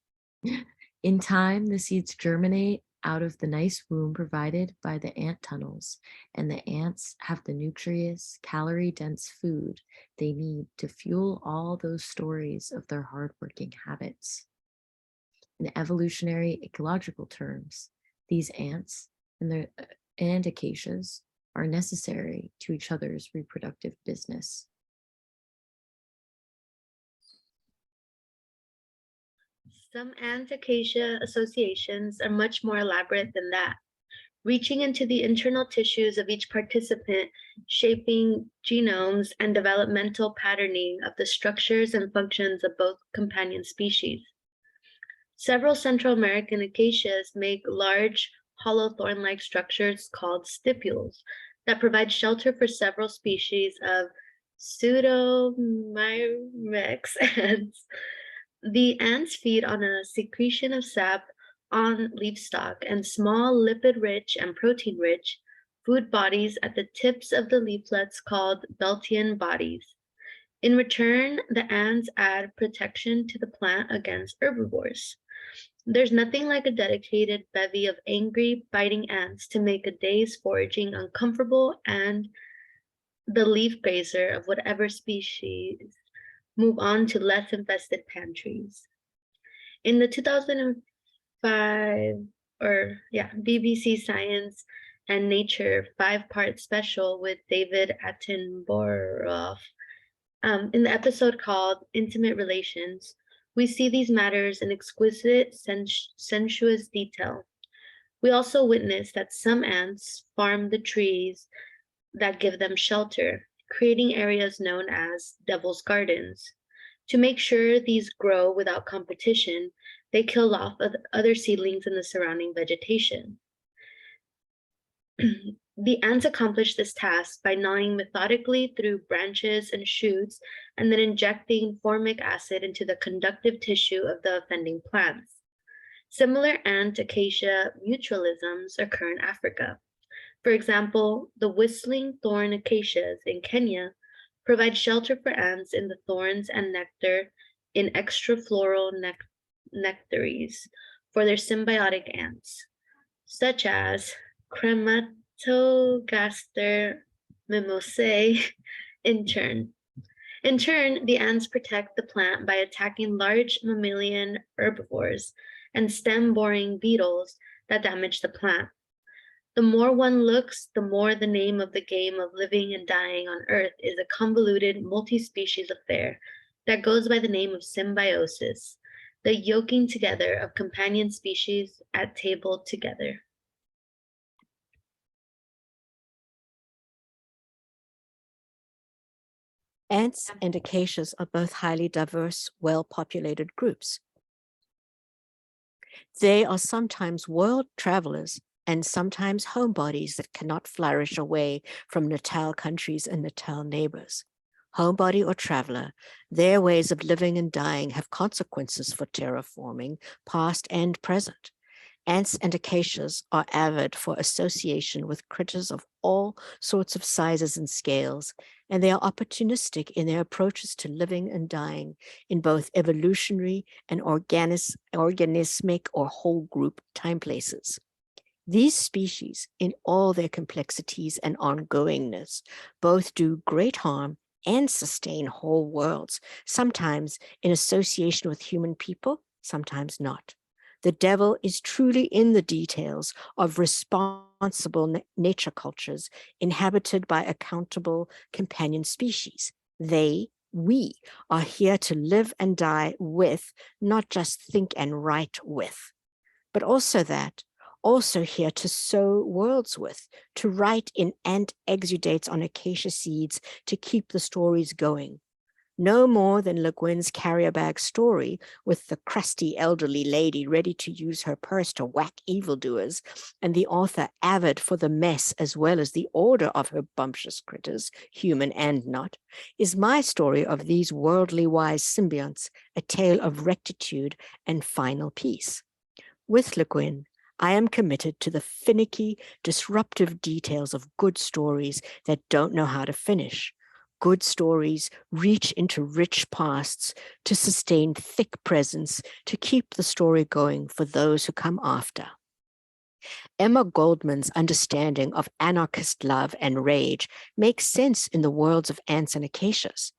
In time, the seeds germinate out of the nice womb provided by the ant tunnels, and the ants have the nutritious, calorie-dense food they need to fuel all those stories of their hardworking habits. In evolutionary ecological terms, these ants and acacias are necessary to each other's reproductive business. Some ant-acacia associations are much more elaborate than that, reaching into the internal tissues of each participant, shaping genomes and developmental patterning of the structures and functions of both companion species. Several Central American acacias make large, hollow thorn-like structures called stipules that provide shelter for several species of Pseudomyrmex ants. The ants feed on a secretion of sap on leaf stalk and small lipid-rich and protein-rich food bodies at the tips of the leaflets called Beltian bodies. In return, the ants add protection to the plant against herbivores. There's nothing like a dedicated bevy of angry, biting ants to make a day's foraging uncomfortable and the leaf grazer of whatever species move on to less infested pantries. In the 2005 BBC Science and Nature 5-part special with David Attenborough, in the episode called Intimate Relations, we see these matters in exquisite, sensuous detail. We also witness that some ants farm the trees that give them shelter, creating areas known as Devil's Gardens. To make sure these grow without competition, they kill off other seedlings in the surrounding vegetation. The ants accomplish this task by gnawing methodically through branches and shoots and then injecting formic acid into the conductive tissue of the offending plants. Similar ant-acacia mutualisms occur in Africa. For example, the whistling thorn acacias in Kenya provide shelter for ants in the thorns and nectar in extrafloral nectaries for their symbiotic ants, such as Crematogaster mimosae in turn. In turn, the ants protect the plant by attacking large mammalian herbivores and stem-boring beetles that damage the plant. The more one looks, the more the name of the game of living and dying on Earth is a convoluted multi-species affair that goes by the name of symbiosis, the yoking together of companion species at table together. Ants and acacias are both highly diverse, well-populated groups. They are sometimes world travelers and sometimes homebodies that cannot flourish away from natal countries and natal neighbors. Homebody or traveler, their ways of living and dying have consequences for terraforming, past and present. Ants and acacias are avid for association with critters of all sorts of sizes and scales, and they are opportunistic in their approaches to living and dying in both evolutionary and organismic or whole group time places. These species, in all their complexities and ongoingness, both do great harm and sustain whole worlds, sometimes in association with human people, sometimes not. The devil is truly in the details of responsible nature cultures inhabited by accountable companion species. We are here to live and die with, not just think and write with, but also here to sow worlds with, to write in ant exudates on acacia seeds to keep the stories going. No more than Le Guin's carrier bag story with the crusty elderly lady ready to use her purse to whack evildoers, and the author avid for the mess as well as the order of her bumptious critters, human and not, is my story of these worldly wise symbionts, a tale of rectitude and final peace. With Le Guin, I am committed to the finicky, disruptive details of good stories that don't know how to finish. Good stories reach into rich pasts to sustain thick presence, to keep the story going for those who come after. Emma Goldman's understanding of anarchist love and rage makes sense in the worlds of ants and acacias.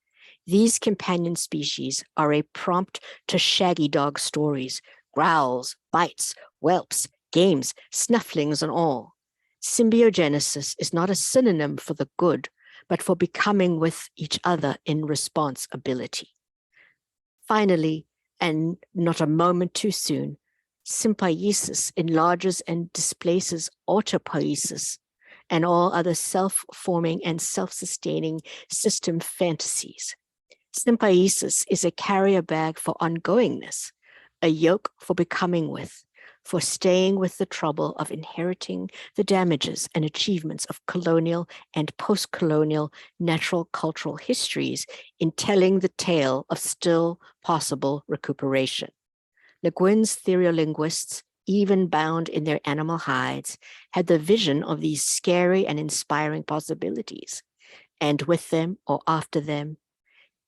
These companion species are a prompt to shaggy dog stories, growls, bites, whelps, games, snufflings, and all. Symbiogenesis is not a synonym for the good, but for becoming with each other in responsibility. Finally, and not a moment too soon, symbiosis enlarges and displaces autopoiesis and all other self-forming and self-sustaining system fantasies. Symbiosis is a carrier bag for ongoingness, a yoke for becoming with, for staying with the trouble of inheriting the damages and achievements of colonial and post-colonial natural cultural histories in telling the tale of still possible recuperation. Le Guin's theoriolinguists, even bound in their animal hides, had the vision of these scary and inspiring possibilities, and with them or after them,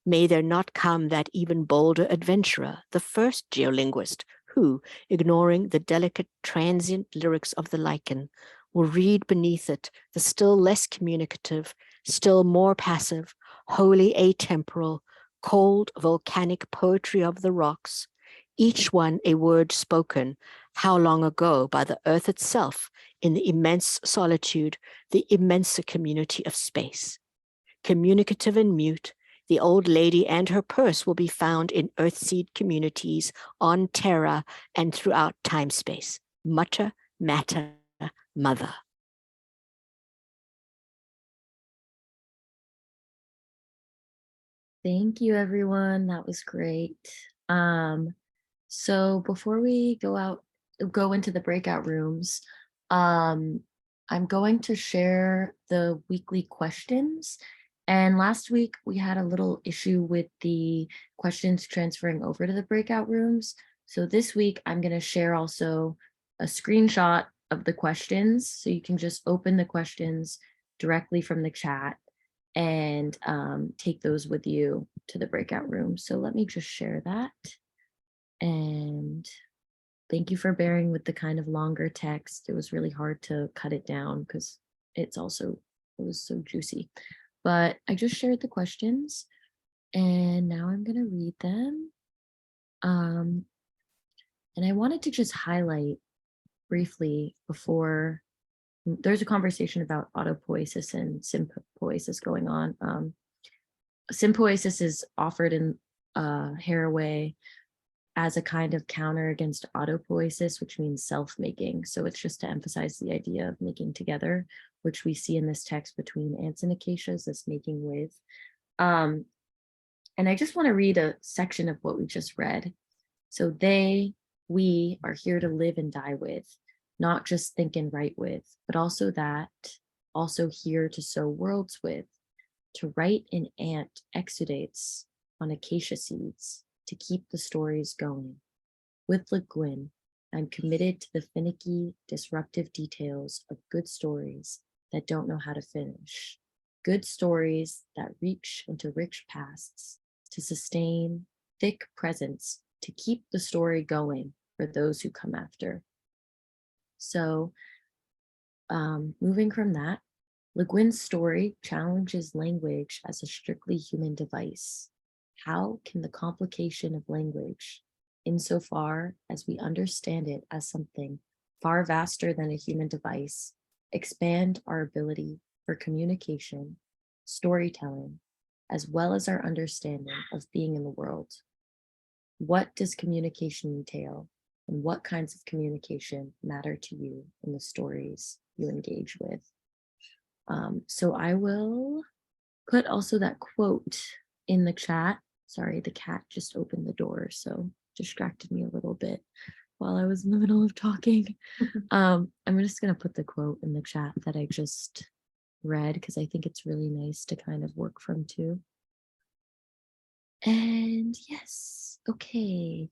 may there not come that even bolder adventurer, the first geolinguist, who, ignoring the delicate transient lyrics of the lichen, will read beneath it the still less communicative, still more passive, wholly atemporal, cold volcanic poetry of the rocks, each one a word spoken, how long ago, by the earth itself, in the immense solitude, the immense community of space. Communicative and mute, the old lady and her purse will be found in earthseed communities on Terra and throughout time-space. Mutter, matter, mother. Thank you, everyone. That was great. So before we go into the breakout rooms, I'm going to share the weekly questions. And last week we had a little issue with the questions transferring over to the breakout rooms. So this week I'm going to share also a screenshot of the questions. So you can just open the questions directly from the chat and take those with you to the breakout room. So let me just share that. And thank you for bearing with the kind of longer text. It was really hard to cut it down because it was so juicy. But I just shared the questions and now I'm going to read them. And I wanted to just highlight briefly before there's a conversation about autopoiesis and sympoiesis going on. Sympoiesis is offered in Haraway as a kind of counter against autopoiesis, which means self-making. So it's just to emphasize the idea of making together, which we see in this text between ants and acacias, this making with. And I just want to read a section of what we just read. So we are here to live and die with, not just think and write with, but also here to sow worlds with. To write an ant exudates on acacia seeds to keep the stories going. With Le Guin, I'm committed to the finicky, disruptive details of good stories that don't know how to finish. Good stories that reach into rich pasts to sustain thick presents to keep the story going for those who come after. So moving from that, Le Guin's story challenges language as a strictly human device. How can the complication of language, insofar as we understand it as something far vaster than a human device, expand our ability for communication, storytelling, as well as our understanding of being in the world? What does communication entail, and what kinds of communication matter to you in the stories you engage with? So I will put also that quote in the chat. Sorry, the cat just opened the door, so distracted me a little bit while I was in the middle of talking. I'm just going to put the quote in the chat that I just read because I think it's really nice to kind of work from too. And yes, okay,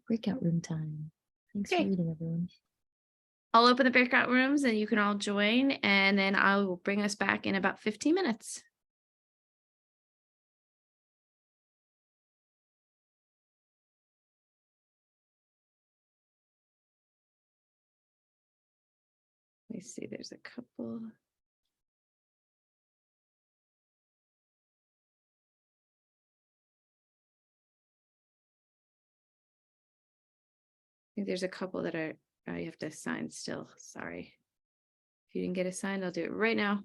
breakout room time. Thanks for reading, everyone. I'll open the breakout rooms and you can all join, and then I will bring us back in about 15 minutes. Let me see, there's a couple. I think there's a couple that you have to assign still. Sorry. If you didn't get assigned, I'll do it right now.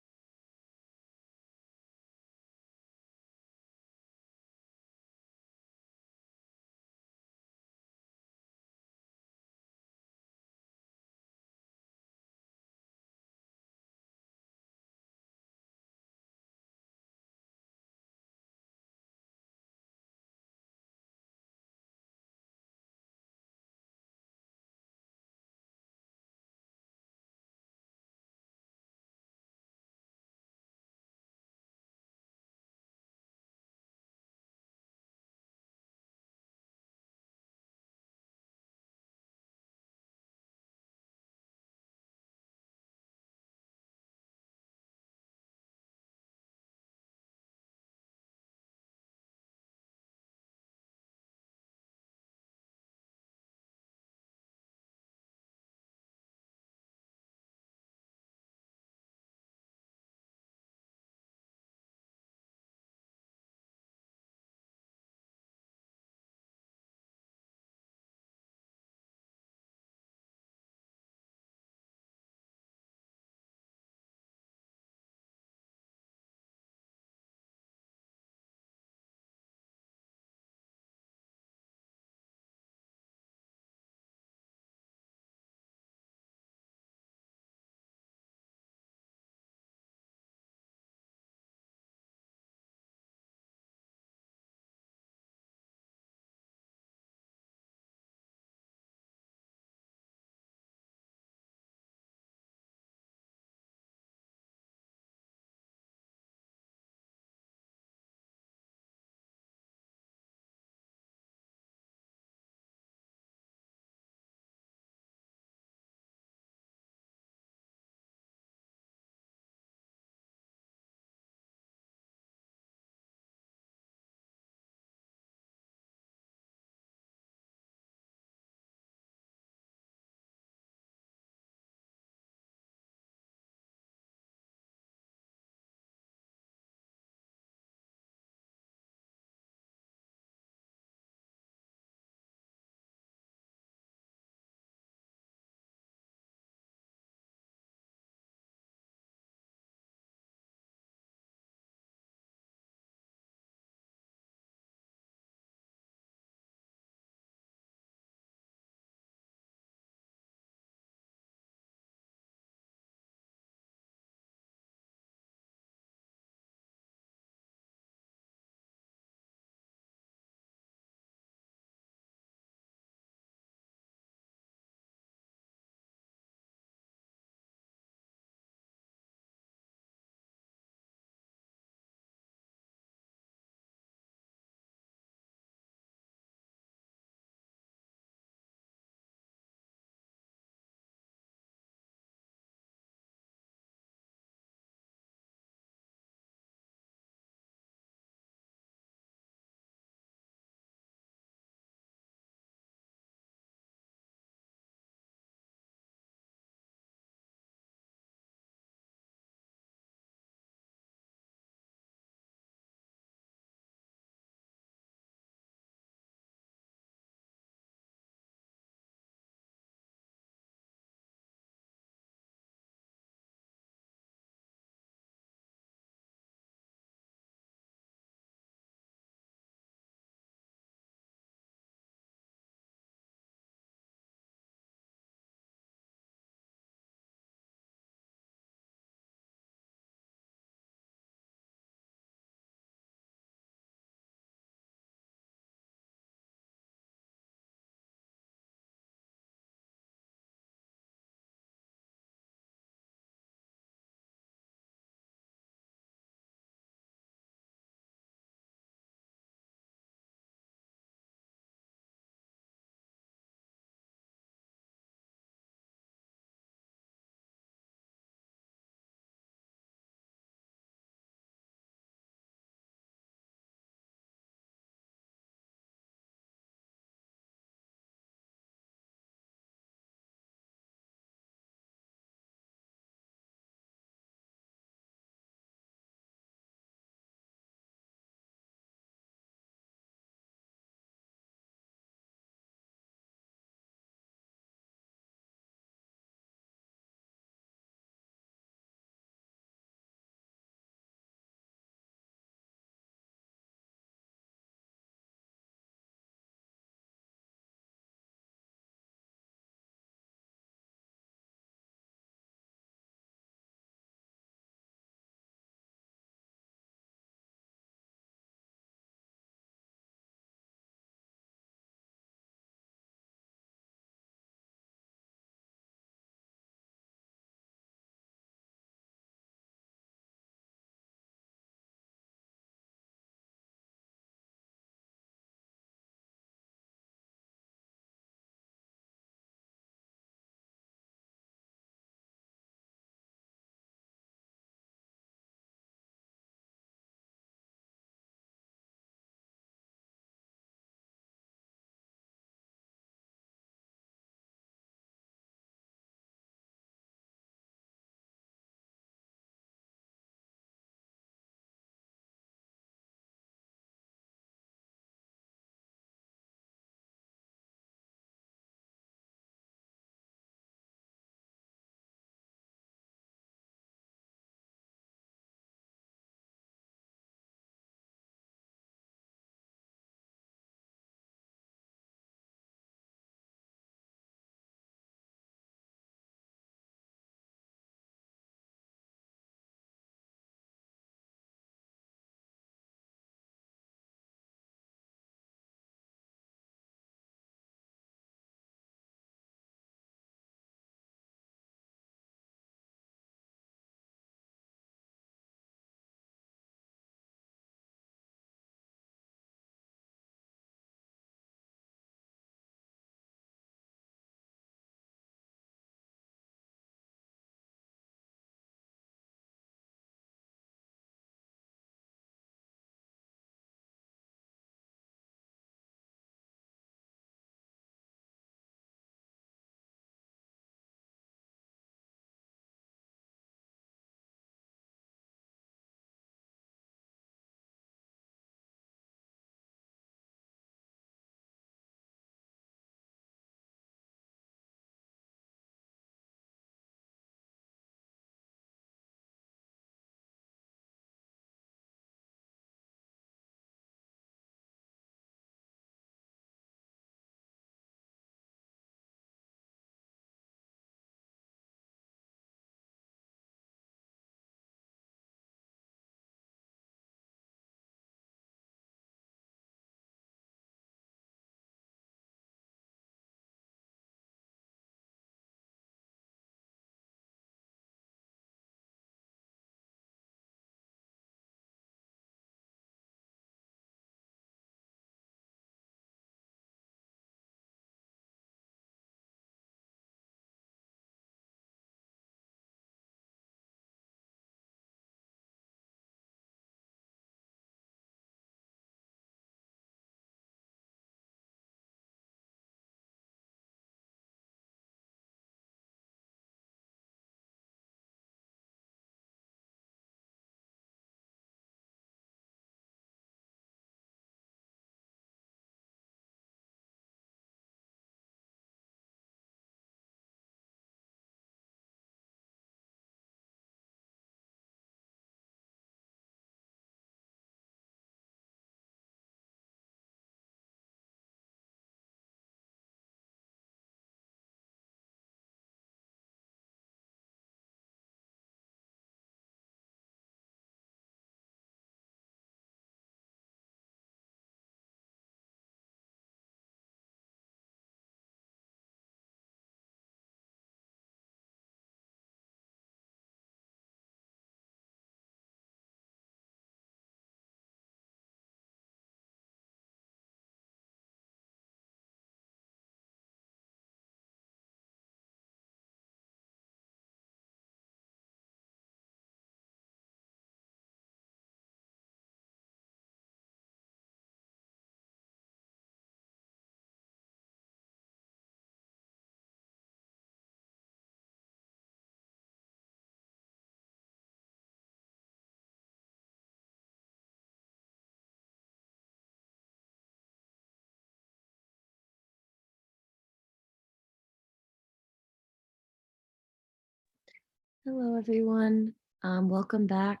Hello, everyone. Welcome back.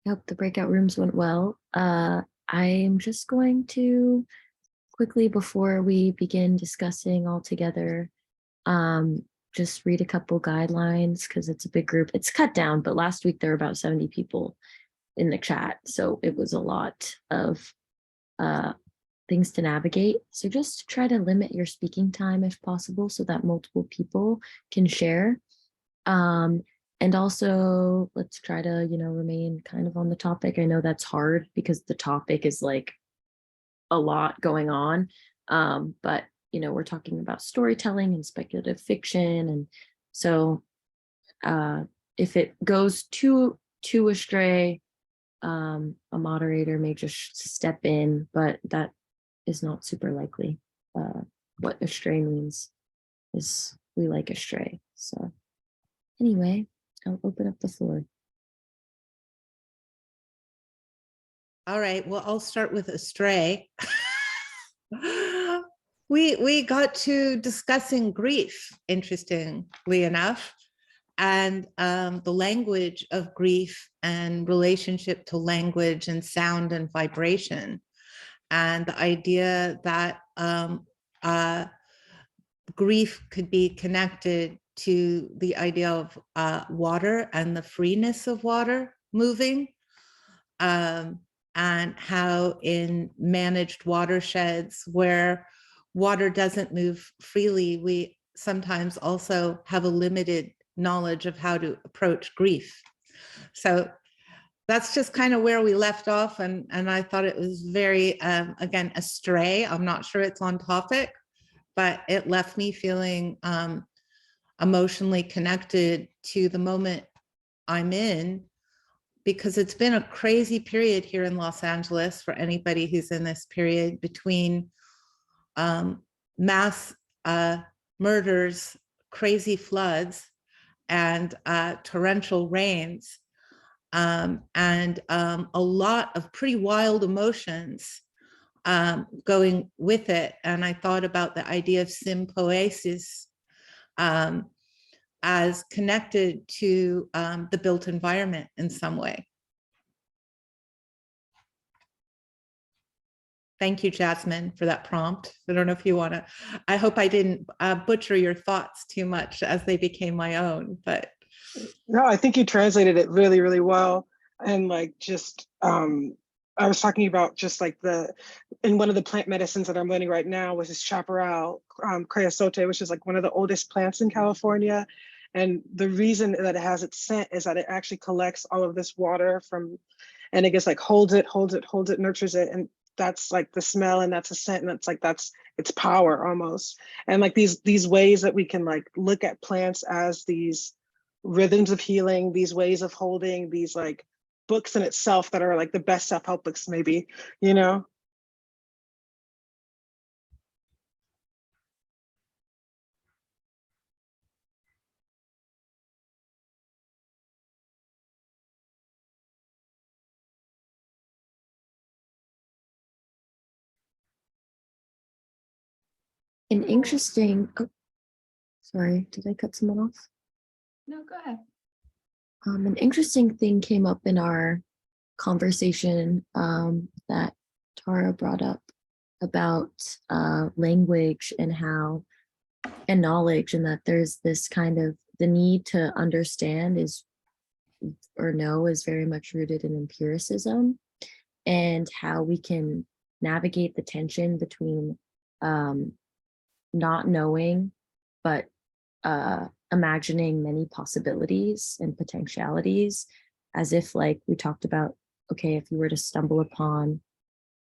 I hope the breakout rooms went well. I'm just going to quickly, before we begin discussing all together, just read a couple guidelines because it's a big group. It's cut down, but last week there were about 70 people in the chat, so it was a lot of things to navigate. So just try to limit your speaking time if possible so that multiple people can share. And also let's try to, remain kind of on the topic. I know that's hard because the topic is like a lot going on. But we're talking about storytelling and speculative fiction. And so if it goes too astray, a moderator may just step in, but that is not super likely. What astray means is we like astray. So anyway, I'll open up the floor. All right, well, I'll start with astray. We got to discussing grief, interestingly enough, and the language of grief and relationship to language and sound and vibration, and the idea that grief could be connected to the idea of water and the freeness of water moving, and how in managed watersheds where water doesn't move freely, we sometimes also have a limited knowledge of how to approach grief. So that's just kind of where we left off. And I thought it was very, again, astray. I'm not sure it's on topic, but it left me feeling emotionally connected to the moment I'm in, because it's been a crazy period here in Los Angeles for anybody who's in this period between mass murders, crazy floods, and torrential rains, and a lot of pretty wild emotions going with it. And I thought about the idea of sympoiesis as connected to the built environment in some way. Thank you, Jasmine, for that prompt. I don't know if you want to, I hope I didn't butcher your thoughts too much as they became my own, but. No, I think you translated it really, really well. And like, just, I was talking about just like in one of the plant medicines that I'm learning right now, was this chaparral, creosote, which is like one of the oldest plants in California. And the reason that it has its scent is that it actually collects all of this water from, and it gets like holds it, nurtures it. And that's like the smell, and that's a scent, and that's its power almost. And like these ways that we can like look at plants as these rhythms of healing, these ways of holding, these like books in itself that are like the best self-help books, maybe, An interesting, oh, sorry, did I cut someone off? No, go ahead. An interesting thing came up in our conversation that Tara brought up about language and knowledge, and that there's this kind of the need to understand is very much rooted in empiricism, and how we can navigate the tension between not knowing but imagining many possibilities and potentialities, as if, like we talked about, okay, if you were to stumble upon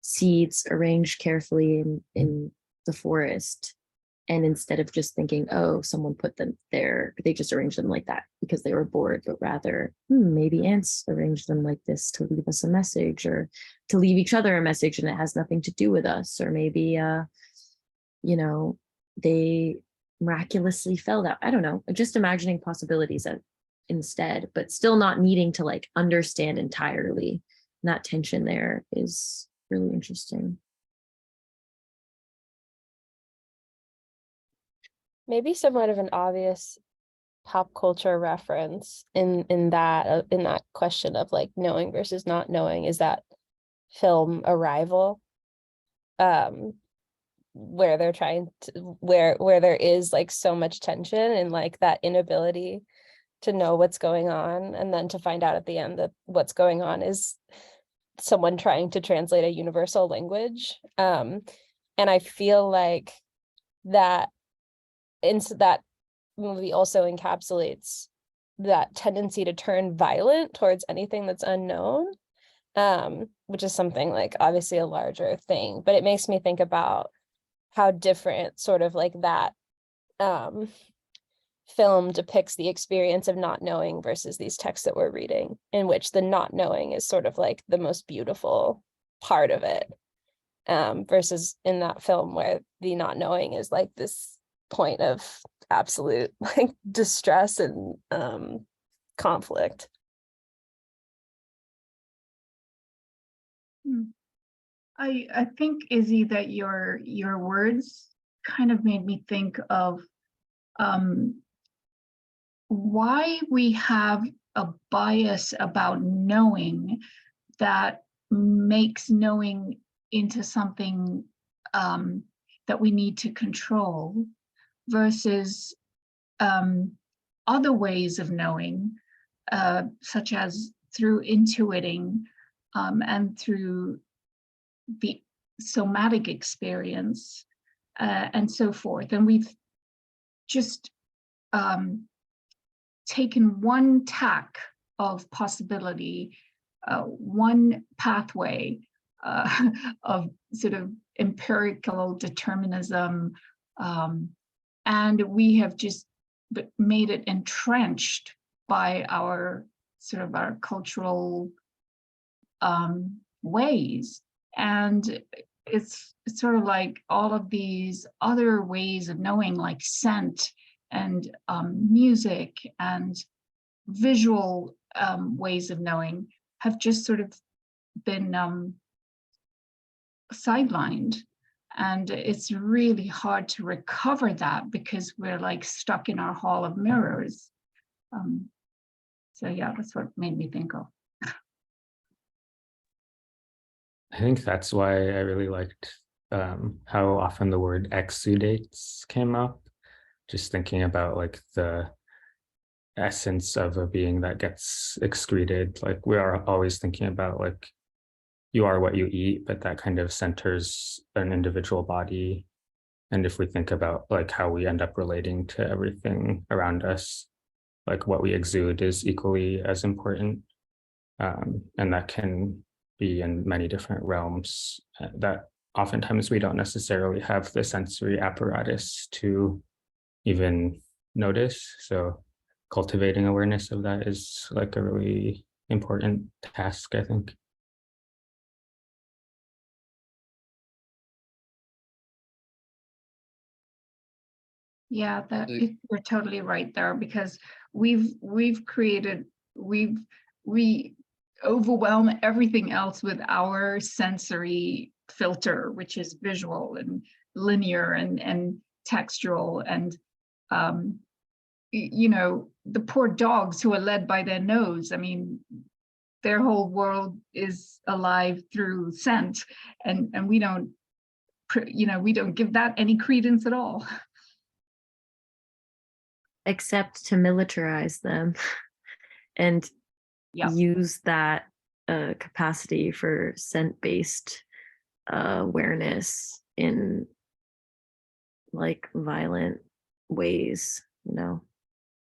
seeds arranged carefully in the forest, and instead of just thinking, oh, someone put them there, they just arranged them like that because they were bored, but rather, maybe ants arranged them like this to leave us a message, or to leave each other a message, and it has nothing to do with us. Or maybe, they miraculously fell out. I don't know, just imagining possibilities instead, but still not needing to like understand entirely. And that tension there is really interesting. Maybe somewhat of an obvious pop culture reference in that question of like knowing versus not knowing is that film Arrival, where they're trying to where there is like so much tension and like that inability to know what's going on, and then to find out at the end that what's going on is someone trying to translate a universal language. And I feel like that that movie also encapsulates that tendency to turn violent towards anything that's unknown, which is something like obviously a larger thing, but it makes me think about how different sort of like that film depicts the experience of not knowing versus these texts that we're reading, in which the not knowing is sort of like the most beautiful part of it, versus in that film where the not knowing is like this point of absolute like distress and conflict. I think, Izzy, that your words kind of made me think of why we have a bias about knowing that makes knowing into something that we need to control versus other ways of knowing, such as through intuiting and through the somatic experience and so forth. And we've just taken one tack of possibility, one pathway of sort of empirical determinism, and we have just made it entrenched by our sort of our cultural ways. And it's sort of like all of these other ways of knowing, like scent and music and visual ways of knowing, have just sort of been sidelined. And it's really hard to recover that because we're like stuck in our hall of mirrors. So yeah, that's what made me think of. I think that's why I really liked how often the word exudates came up. Just thinking about like the essence of a being that gets excreted. Like we are always thinking about like you are what you eat, but that kind of centers an individual body. And if we think about like how we end up relating to everything around us, like what we exude is equally as important. And that can be in many different realms that oftentimes we don't necessarily have the sensory apparatus to even notice. So cultivating awareness of that is like a really important task, I think. Yeah, you're totally right there, because we overwhelm everything else with our sensory filter, which is visual and linear and textural. And you know, the poor dogs who are led by their nose, I mean, their whole world is alive through scent, and we don't, you know, we don't give that any credence at all. Except to militarize them and use that capacity for scent-based awareness in like violent ways, you know,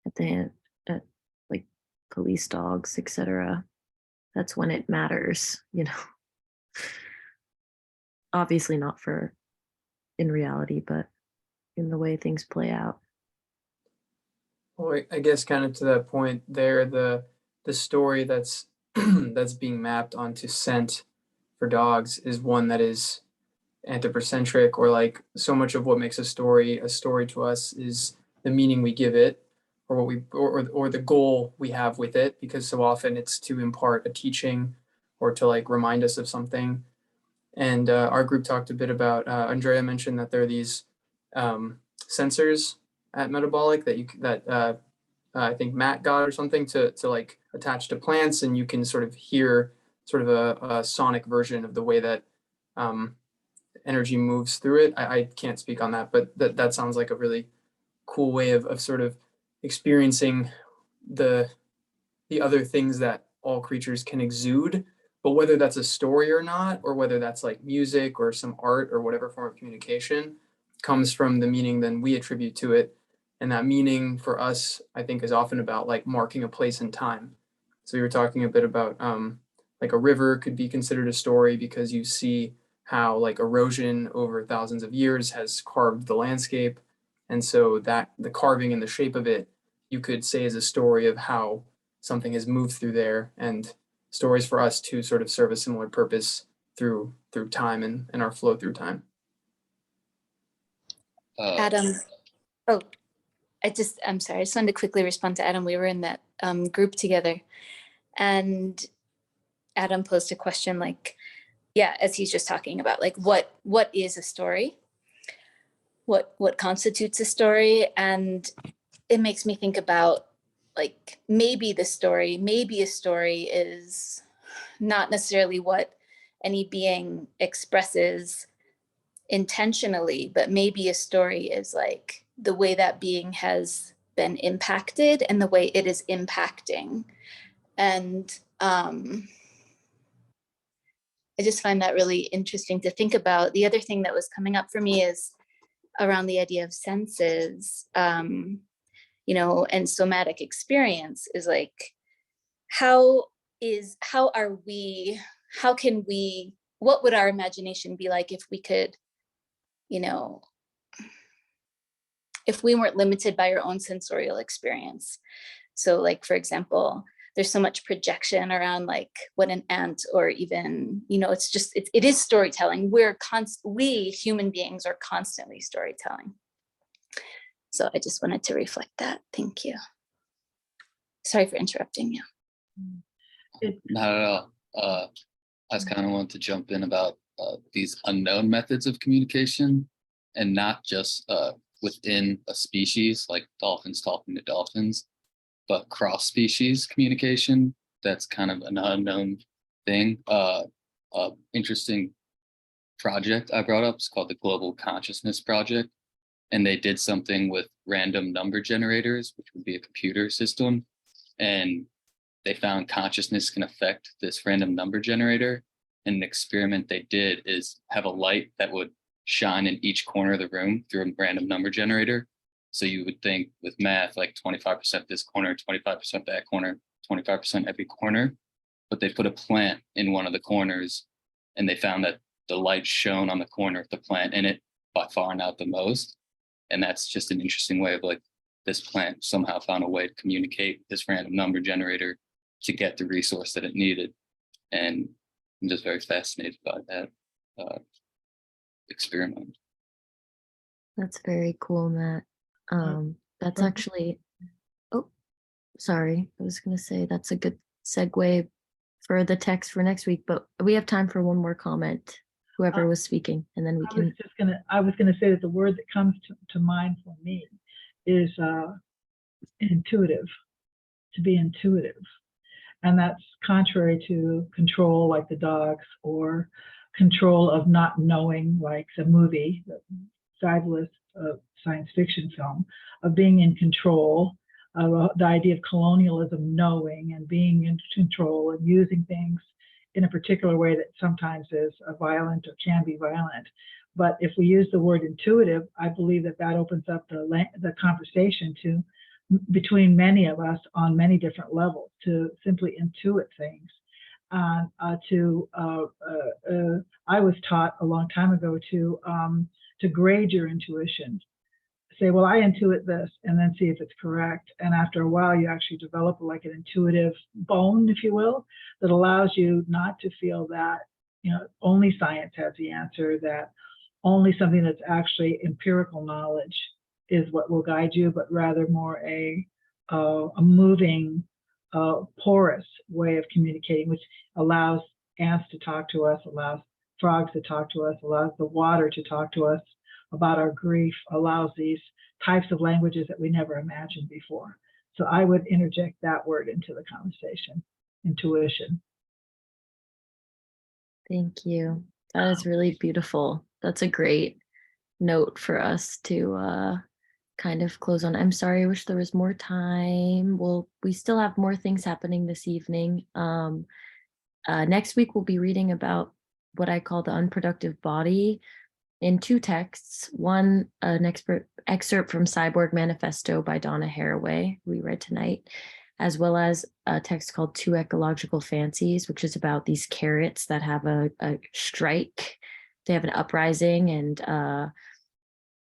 at like police dogs, etc. That's when it matters, you know. Obviously not for in reality, but in the way things play out. Well, I guess kind of to that point there, the story that's that's being mapped onto scent for dogs is one that is anthropocentric, or like so much of what makes a story to us is the meaning we give it, or what we or the goal we have with it, because so often it's to impart a teaching or to like remind us of something. And our group talked a bit about Andrea mentioned that there are these sensors at Metabolic that I think Matt got or something to like attach to plants, and you can sort of hear sort of a sonic version of the way that energy moves through it. I can't speak on that, but that sounds like a really cool way of sort of experiencing the other things that all creatures can exude. But whether that's a story or not, or whether that's like music or some art or whatever form of communication, comes from the meaning then we attribute to it. And that meaning for us, I think, is often about like marking a place in time. So you were talking a bit about like a river could be considered a story because you see how like erosion over thousands of years has carved the landscape. And so that the carving and the shape of it, you could say is a story of how something has moved through there. And stories for us to sort of serve a similar purpose through time and our flow through time. Adam, oh, I'm sorry, I just wanted to quickly respond to Adam. We were in that group together, and Adam posed a question like, yeah, as he's just talking about, like, what is a story? What constitutes a story? And it makes me think about, like, maybe a story is not necessarily what any being expresses intentionally, but maybe a story is like the way that being has been impacted and the way it is impacting. And I just find that really interesting to think about. The other thing that was coming up for me is around the idea of senses, you know, and somatic experience is like, what would our imagination be like if we could, you know, if we weren't limited by our own sensorial experience. So like, for example, there's so much projection around like what an ant, or even, you know, it is storytelling. We human beings are constantly storytelling. So I just wanted to reflect that. Thank you. Sorry for interrupting you. Not at all. I just kind of want to jump in about these unknown methods of communication, and not just within a species like dolphins talking to dolphins, but cross-species communication. That's kind of an unknown thing. Interesting project I brought up is called the Global Consciousness Project. And they did something with random number generators, which would be a computer system. And they found consciousness can affect this random number generator. And an experiment they did is have a light that would shine in each corner of the room through a random number generator. So you would think with math, like 25% this corner, 25% that corner, 25% every corner. But they put a plant in one of the corners, and they found that the light shone on the corner of the plant in it by far and out the most. And that's just an interesting way of like, this plant somehow found a way to communicate this random number generator to get the resource that it needed. And I'm just very fascinated by that experiment. That's very cool, Matt. That's actually, oh, sorry. I was going to say that's a good segue for the text for next week, but we have time for one more comment, whoever was speaking, and then we can. I was gonna say that the word that comes to mind for me is intuitive, to be intuitive. And that's contrary to control, like the dogs, or control of not knowing, like the movie, the fabulous science fiction film, of being in control, the idea of colonialism, knowing and being in control and using things in a particular way that sometimes is violent or can be violent. But if we use the word intuitive, I believe that that opens up the conversation to between many of us on many different levels, to simply intuit things. I was taught a long time ago to grade your intuition. Say, well, I intuit this, and then see if it's correct. And after a while, you actually develop like an intuitive bone, if you will, that allows you not to feel that, you know, only science has the answer, that only something that's actually empirical knowledge is what will guide you, but rather more a moving, porous way of communicating, which allows ants to talk to us, allows frogs to talk to us, allows the water to talk to us about our grief, allows these types of languages that we never imagined before. So I would interject that word into the conversation, intuition. Thank you. That is really beautiful. That's a great note for us to kind of close on. I'm sorry, I wish there was more time. We still have more things happening this evening. Next week, we'll be reading about what I call the unproductive body in two texts. One, an excerpt from Cyborg Manifesto by Donna Haraway, we read tonight, as well as a text called Two Ecological Fancies, which is about these carrots that have a strike. They have an uprising and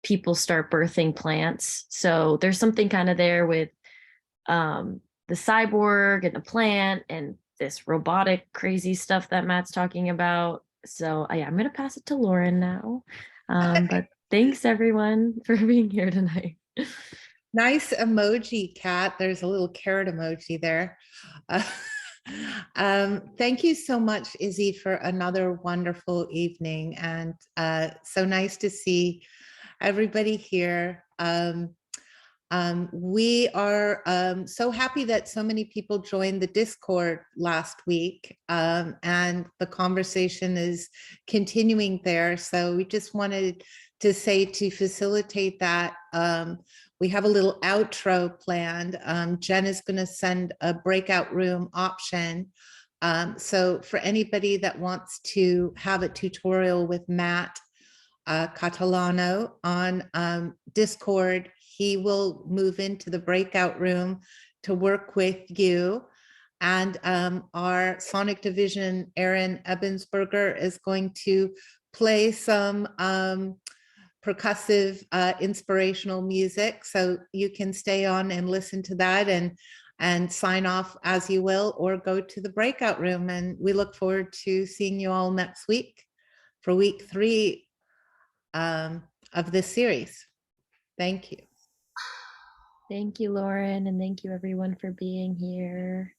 people start birthing plants. So there's something kind of there with the cyborg and the plant and this robotic crazy stuff that Matt's talking about. So yeah, I'm going to pass it to Lauren now. But thanks everyone for being here tonight. Nice emoji, Kat. There's a little carrot emoji there. Thank you so much, Izzy, for another wonderful evening. And so nice to see everybody here. We are so happy that so many people joined the Discord last week, and the conversation is continuing there. So we just wanted to say, to facilitate that, we have a little outro planned. Jen is going to send a breakout room option. So for anybody that wants to have a tutorial with Matt Catalano on Discord, he will move into the breakout room to work with you. And our Sonic Division, Aaron Ebensberger, is going to play some percussive inspirational music. So you can stay on and listen to that and sign off as you will, or go to the breakout room. And we look forward to seeing you all next week for week 3 of this series. Thank you. Thank you, Lauren, and thank you everyone for being here.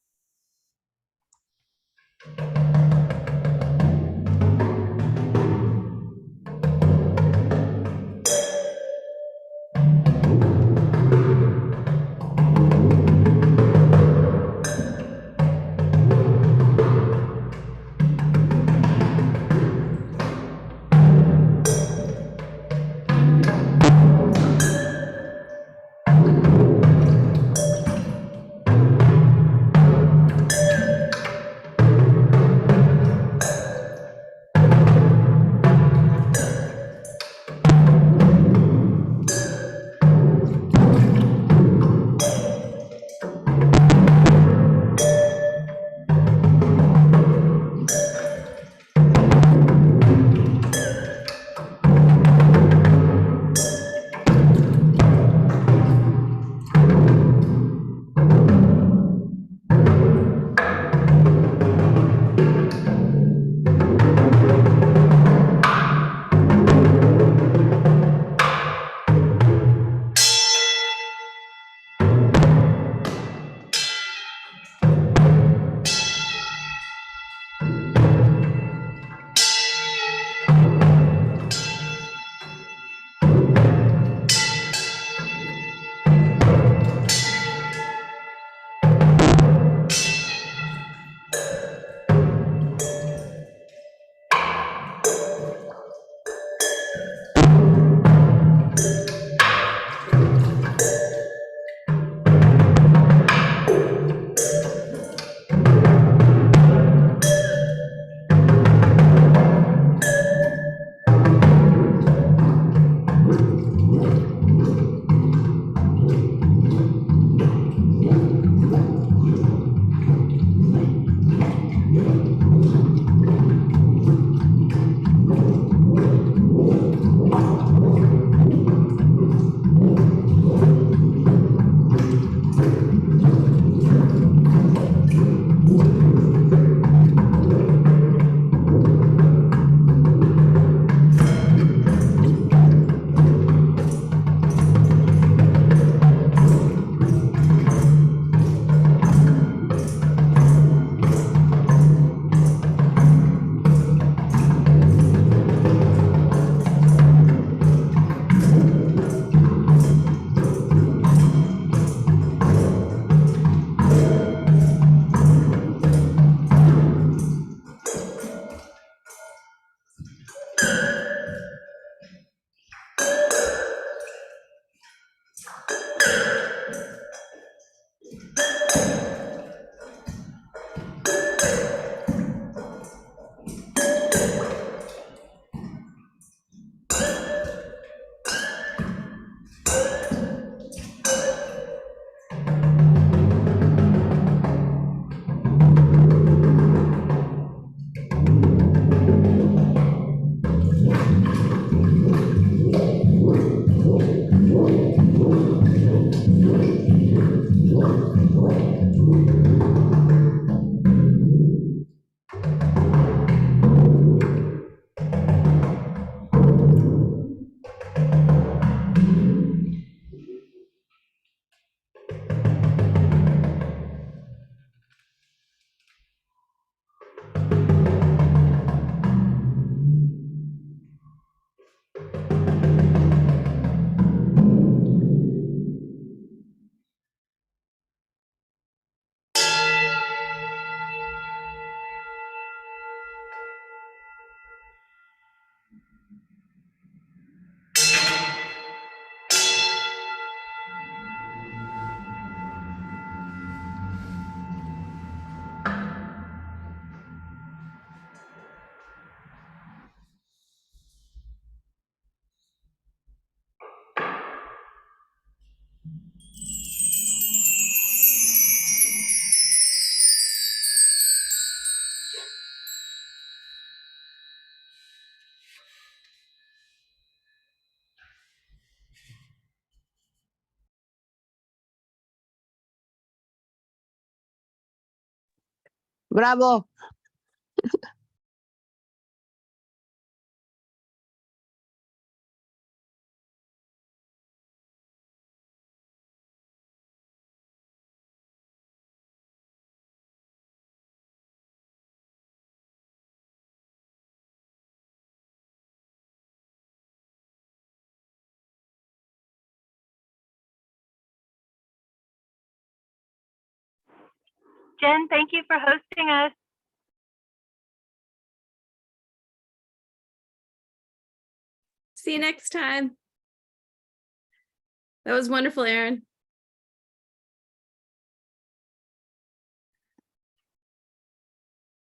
Bravo. Jen, thank you for hosting us. See you next time. That was wonderful, Erin.